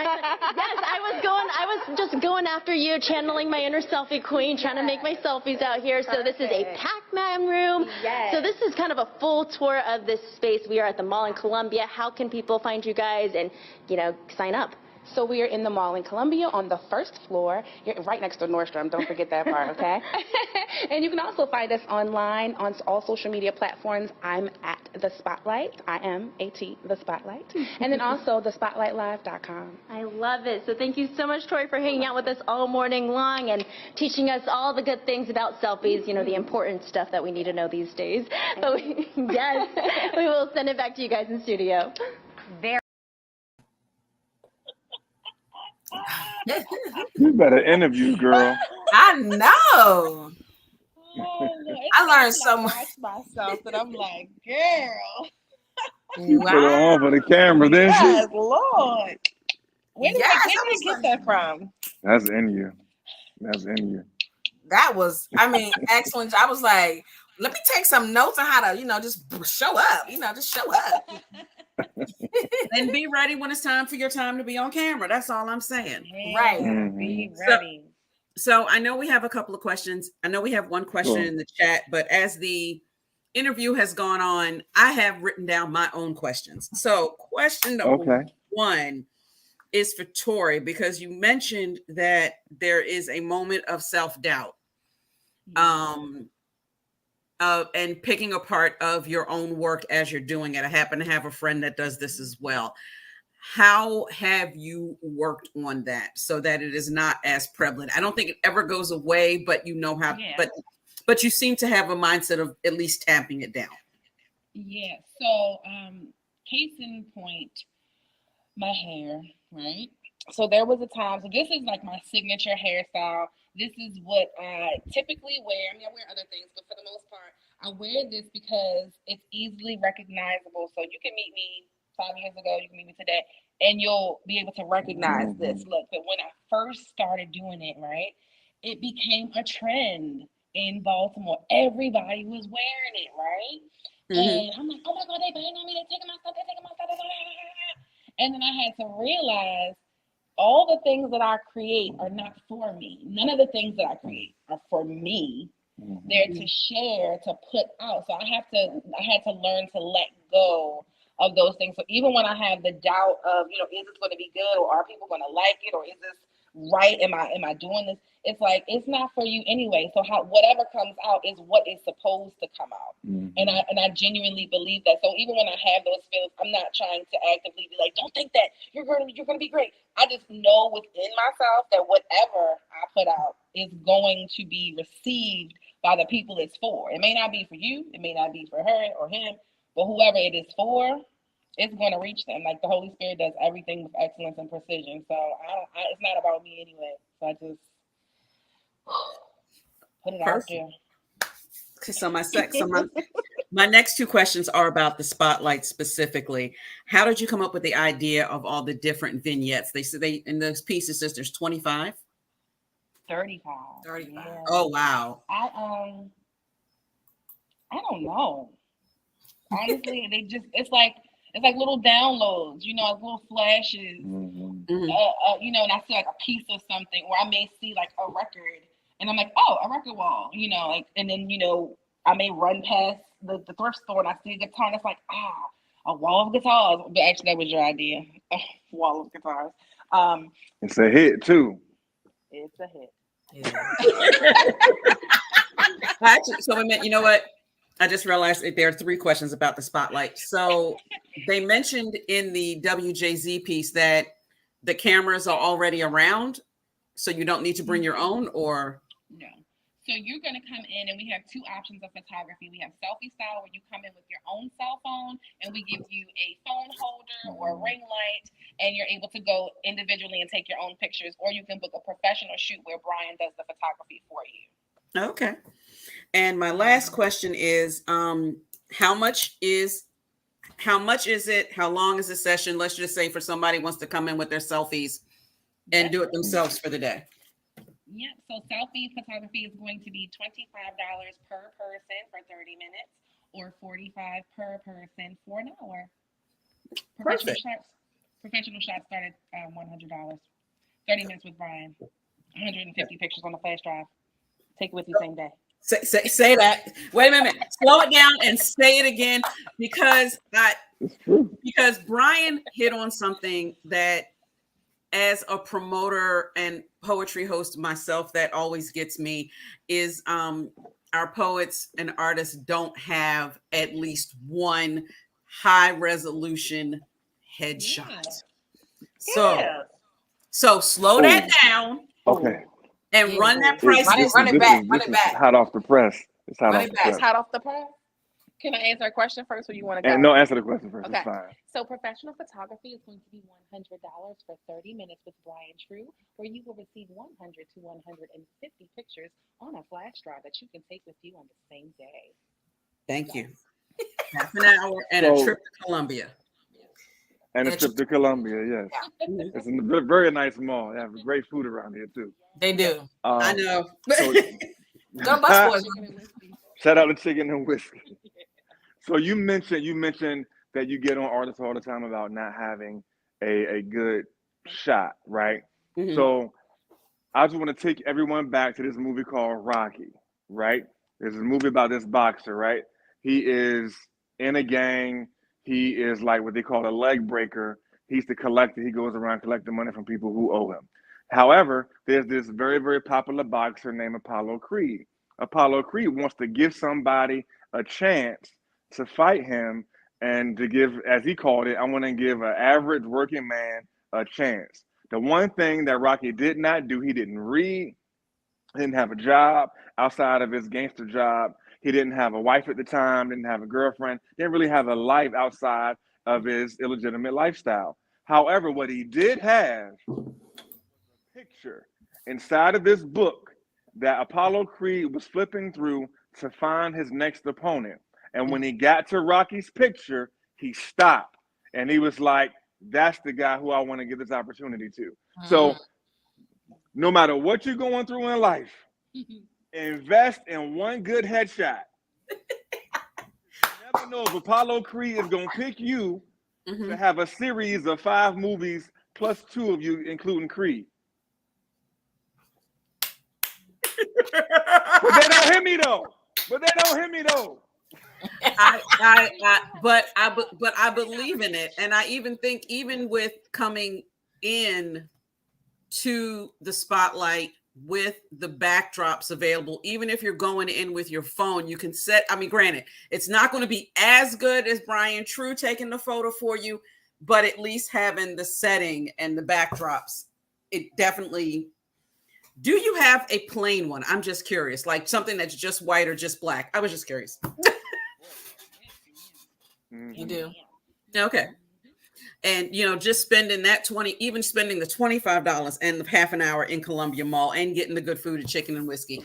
I was just going after you, channeling my inner selfie queen, trying to make my selfies out here. So this is a Pac-Man room. Yes. So this is kind of a full tour of this space. We are at the mall in Columbia. How can people find you guys and, you know, sign up? So we are in the mall in Columbia on the first floor. You're right next to Nordstrom. Don't forget that part, okay? And you can also find us online on all social media platforms. I'm at The Spotlight. I am A-T, The Spotlight. And then also thespotlightlive.com. I love it. So thank you so much, Tori, for hanging out with us all morning long and teaching us all the good things about selfies, you know, the important stuff that we need to know these days. But yes, we will send it back to you guys in studio. You better interview, girl. I know. I learned so much. Myself, but I'm like, girl. You put her on for the camera, didn't she? Yes, Lord. Where did I get that from? That's in you. That's in you. That was, I mean, excellent. I was like, let me take some notes on how to, you know, just show up. You know, just show up. And be ready when it's time for your time to be on camera. That's all I'm saying. Right. Be ready. So I know we have a couple of questions. I know we have one question in the chat, but as the interview has gone on, I have written down my own questions. So question number one is for Tori, because you mentioned that there is a moment of self-doubt and picking apart of your own work as you're doing it. I happen to have a friend that does this as well. How have you worked on that so that it is not as prevalent? I don't think it ever goes away, but you know how, but you seem to have a mindset of at least tamping it down. Yeah. So, case in point, my hair, right? So there was a time, so this is like my signature hairstyle. This is what I typically wear. I mean, I wear other things, but for the most part, I wear this because it's easily recognizable. So you can meet me 5 years ago, you can meet me today, and you'll be able to recognize this look. But when I first started doing it, right, it became a trend in Baltimore. Everybody was wearing it, right? And I'm like, oh my God, they banging on me, they're taking my stuff, they're taking my stuff. And then I had to realize all the things that I create are not for me. None of the things that I create are for me. They're to share, to put out. So I had to learn to let go of those things. So even when I have the doubt of, you know, is this going to be good, or are people going to like it, or is this right? Am I doing this? It's like, it's not for you anyway. So whatever comes out is what is supposed to come out. And I genuinely believe that. So even when I have those feelings, I'm not trying to actively be like, don't think that you're going to be great. I just know within myself that whatever I put out is going to be received by the people it's for. It may not be for you, it may not be for her or him, but whoever it is for, it's going to reach them. Like the Holy Spirit does everything with excellence and precision. So it's not about me anyway. So I just Put it out Perfect. there. Okay, so my next two questions are about the spotlight specifically. How did you come up with the idea of all the different vignettes? They said in those pieces says there's 25. 35. 35. Yeah. Oh wow. I don't know. Honestly, it's like little downloads, like little flashes. Mhm. And I see like a piece of something, or I may see like a record, and I'm like, oh, a record wall, and then I may run past the thrift store and I see a guitar, and it's like, a wall of guitars. But actually, that was your idea, wall of guitars. It's a hit too. It's a hit. Yeah. Actually, so you know what? I just realized that there are three questions about the spotlight. So they mentioned in the WJZ piece that the cameras are already around, so you don't need to bring your own, or no. So you're going to come in, and we have two options of photography. We have selfie style, where you come in with your own cell phone, and we give you a phone holder or a ring light, and you're able to go individually and take your own pictures, or you can book a professional shoot where Brian does the photography for you. Okay. And my last question is, how much is it? How long is the session? Let's just say for somebody wants to come in with their selfies and do it themselves for the day. Yeah, so selfie photography is going to be $25 per person for 30 minutes, or $45 per person for an hour. Professional shots start at $100. 30 minutes with Brian. 150 pictures on the flash drive. Take it with you same day. Say that. Wait a minute. Slow it down and say it again, because Brian hit on something that, as a promoter and poetry host myself, that always gets me is our poets and artists don't have at least one high resolution headshot. Yeah. So slow that down. Okay. And run that price. Run it back. Hot off the press. It's hot run off it the back. press. It's hot off the press. Can I answer a question first, or you want to go? No, answer the question first. Okay. It's fine. So professional photography is going to be $100 for 30 minutes with Brian Tru, where you will receive 100 to 150 pictures on a flash drive that you can take with you on the same day. Thank you. Half an hour and a trip to Columbia. And a trip to Columbia, yes. It's a very nice mall. They have great food around here too. They do. I know. Go Bus Boys. Shout out to Chicken and Whiskey. So you mentioned that you get on artists all the time about not having a good shot, right? Mm-hmm. So I just want to take everyone back to this movie called Rocky, right? There's a movie about this boxer, right? He is in a gang. He is like what they call a leg breaker. He's the collector. He goes around collecting money from people who owe him. However, there's this very, very popular boxer named Apollo Creed. Apollo Creed wants to give somebody a chance to fight him, and to give, as he called it, I want to give an average working man a chance. The one thing that Rocky did not do, he didn't read, didn't have a job outside of his gangster job. He didn't have a wife at the time, didn't have a girlfriend, didn't really have a life outside of his illegitimate lifestyle. However, what he did have was a picture inside of this book that Apollo Creed was flipping through to find his next opponent. And when he got to Rocky's picture, he stopped. And he was like, that's the guy who I want to give this opportunity to. So no matter what you're going through in life, invest in one good headshot. You never know if Apollo Creed is going to pick you to have a series of 5 movies plus 2 of you, including Creed. But they don't hear me though. But I believe in it, and I even think, even with coming in to the spotlight with the backdrops available, even if you're going in with your phone, you can set. I mean, granted, it's not going to be as good as Brian Tru taking the photo for you, but at least having the setting and the backdrops, it definitely. Do you have a plain one? I'm just curious, like something that's just white or just black. I was just curious. You do. Okay. And, just spending that even spending the $25 and the half an hour in Columbia Mall and getting the good food and chicken and whiskey.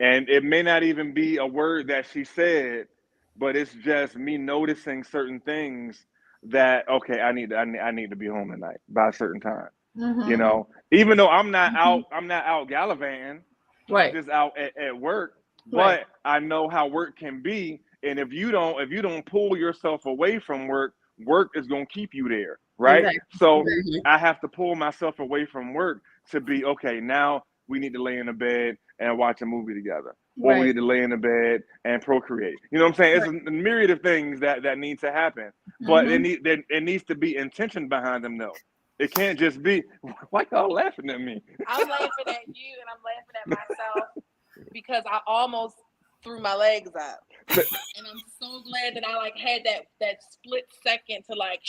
And it may not even be a word that she said, but it's just me noticing certain things that okay, I need to be home tonight by a certain time. You Mm-hmm. know, even though Mm-hmm. I'm not out gallivanting. I'm Right. just out at work, Right. but I know how work can be. And if you don't pull yourself away from work, work is gonna keep you there, right? Exactly. So Exactly. I have to pull myself away from work to be okay. Now we need to lay in the bed and watch a movie together, or we Right. need to lay in the bed and procreate. You know what I'm saying? It's Right. a myriad of things that need to happen, but Mm-hmm. it needs to be intention behind them though. It can't just be. Why y'all laughing at me? I'm laughing at you and I'm laughing at myself because I almost threw my legs up. And I'm so glad that I like had that split second to like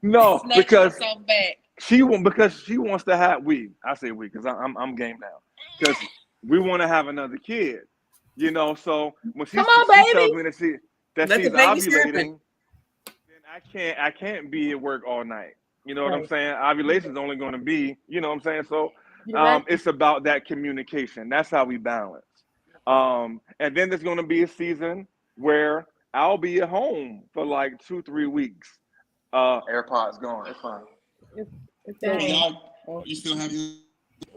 No, snatch because myself back. she wants to have I say we because I'm game now because we want to have another kid, you know. So when Come on, she tells baby. me that Let the she's babies happen. ovulating, then I can't be at work all night. You know what I'm Right. saying? Ovulation is only going to be, you know what I'm saying. So Exactly. it's about that communication. That's how we balance. And then there's going to be a season where I'll be at home for like 2-3 weeks. AirPods gone. It's fine. It's Oh, dang. you still have your...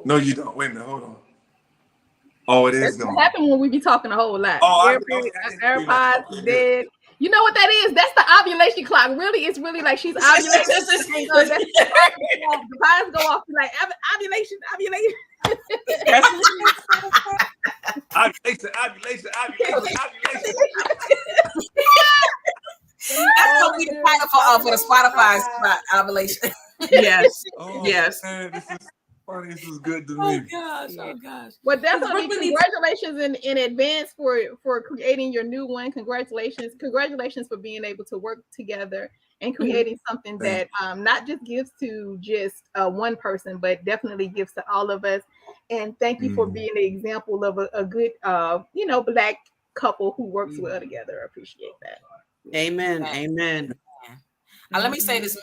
No, you don't. Wait a minute. Hold on. Oh, it is That's what gone. happens when we be talking a whole lot. Oh, AirPods dead. You know what that is? That's the ovulation clock. Really, it's really like she's ovulating. The vibes go off like ovulation. Ovulation. That's gonna be the title for the Spotify spot, ovulation. Yes. Oh, Yes. man, this is funny. This is good to Oh me. gosh, oh gosh. Well, definitely congratulations in advance for creating your new one. Congratulations for being able to work together and creating something that not just gives to just one person, but definitely gives to all of us. And thank you for being an example of a good Black couple who works well together. I appreciate that. Amen. Amen. Let me say this: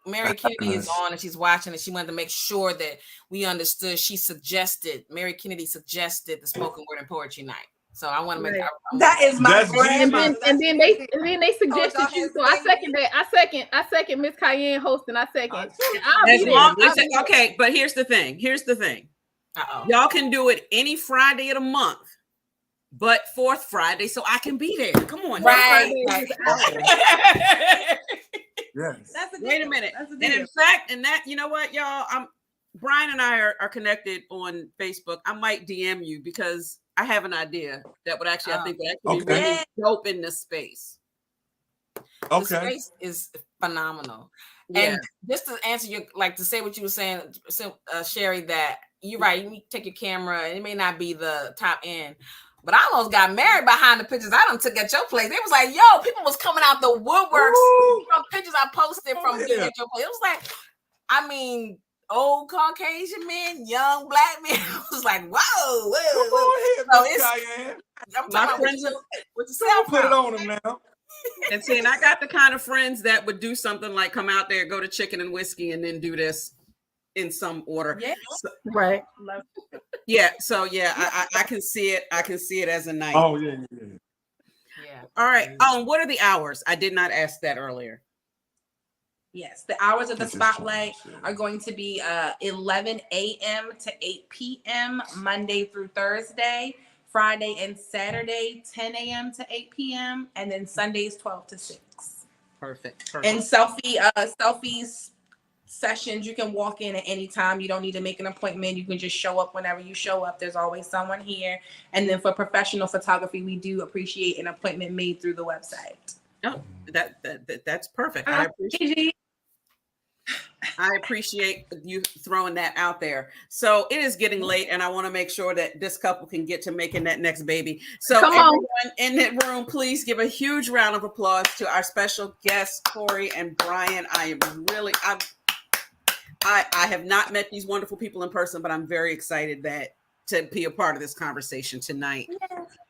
Mary Kennedy is on and she's watching, and she wanted to make sure that we understood. Mary Kennedy suggested the spoken word and poetry night. So I want to make that is my grandma. And then they suggested you. So I second that. I second Miss Cayenne hosting. I second. Okay, but here's the thing. Y'all can do it any Friday of the month, but fourth Friday, so I can be there. Come on, right? Yes. Wait a minute. And in fact, you know what, y'all? Brian and I are connected on Facebook. I might DM you because I have an idea that would actually, I think would actually be really dope in this space. Okay. The space is phenomenal. Yeah. And just to answer to say what you were saying, Sherry, that you're right. You take your camera, and it may not be the top end. But I almost got married behind the pictures I done took at your place. It was like, yo, people was coming out the woodworks from pictures I posted from being at your place. It was like, I mean, old Caucasian men, young Black men. I was like, whoa. So I'm talking about with the cell phone. Put it on them now. And see, and I got the kind of friends that would do something like come out there, go to chicken and whiskey, and then do this in some order. Yeah. So, right. Yeah. So yeah, I can see it. I can see it as a night. Oh yeah. All right. What are the hours? I did not ask that earlier. Yes, the hours of the spotlight are going to be 11 a.m. to 8 p.m. Monday through Thursday, Friday and Saturday 10 a.m. to 8 p.m. and then Sundays 12 to 6. Perfect. And selfies sessions, you can walk in at any time. You don't need to make an appointment. You can just show up whenever you show up. There's always someone here. And then for professional photography, we do appreciate an appointment made through the website. Oh, that's perfect. I appreciate you throwing that out there. So it is getting late, and I want to make sure that this couple can get to making that next baby. So everyone in that room, please give a huge round of applause to our special guests, Tori and Brian. I have not met these wonderful people in person, but I'm very excited to be a part of this conversation tonight.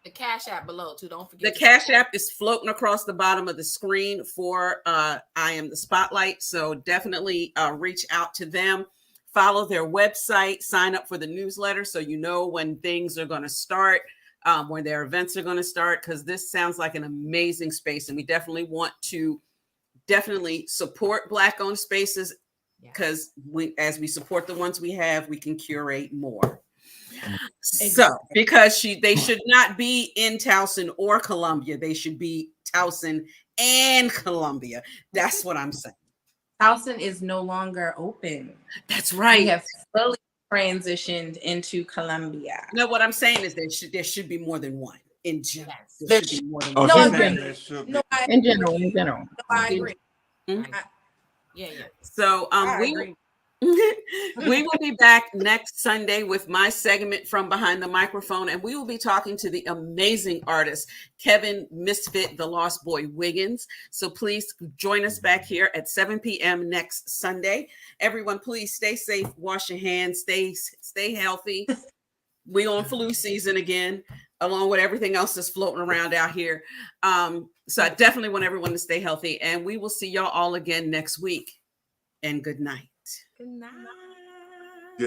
The Cash App below too. Don't forget. The Cash App is floating across the bottom of the screen for I Am the Spotlight. So definitely reach out to them, follow their website, sign up for the newsletter so you know when things are going to start. when their events are going to start, because this sounds like an amazing space, and we definitely want to support Black-owned spaces, because as we support the ones we have, we can curate more. So, because they should not be in Towson or Columbia, they should be Towson and Columbia. That's what I'm saying. Towson is no longer open. That's right. We have fully transitioned into Columbia. No, what I'm saying is there should be more than one in general. Yes. There should be more than Oh, one. no, in general. No, I agree. Mm-hmm. Yeah. So we will be back next Sunday with my segment from behind the microphone, and we will be talking to the amazing artist Kevin Misfit the Lost Boy Wiggins. So please join us back here at 7 p.m. next Sunday. Everyone, please stay safe, wash your hands, stay healthy. We on flu season again, along with everything else that's floating around out here. So I definitely want everyone to stay healthy, and we will see y'all all again next week. And good night. Good night.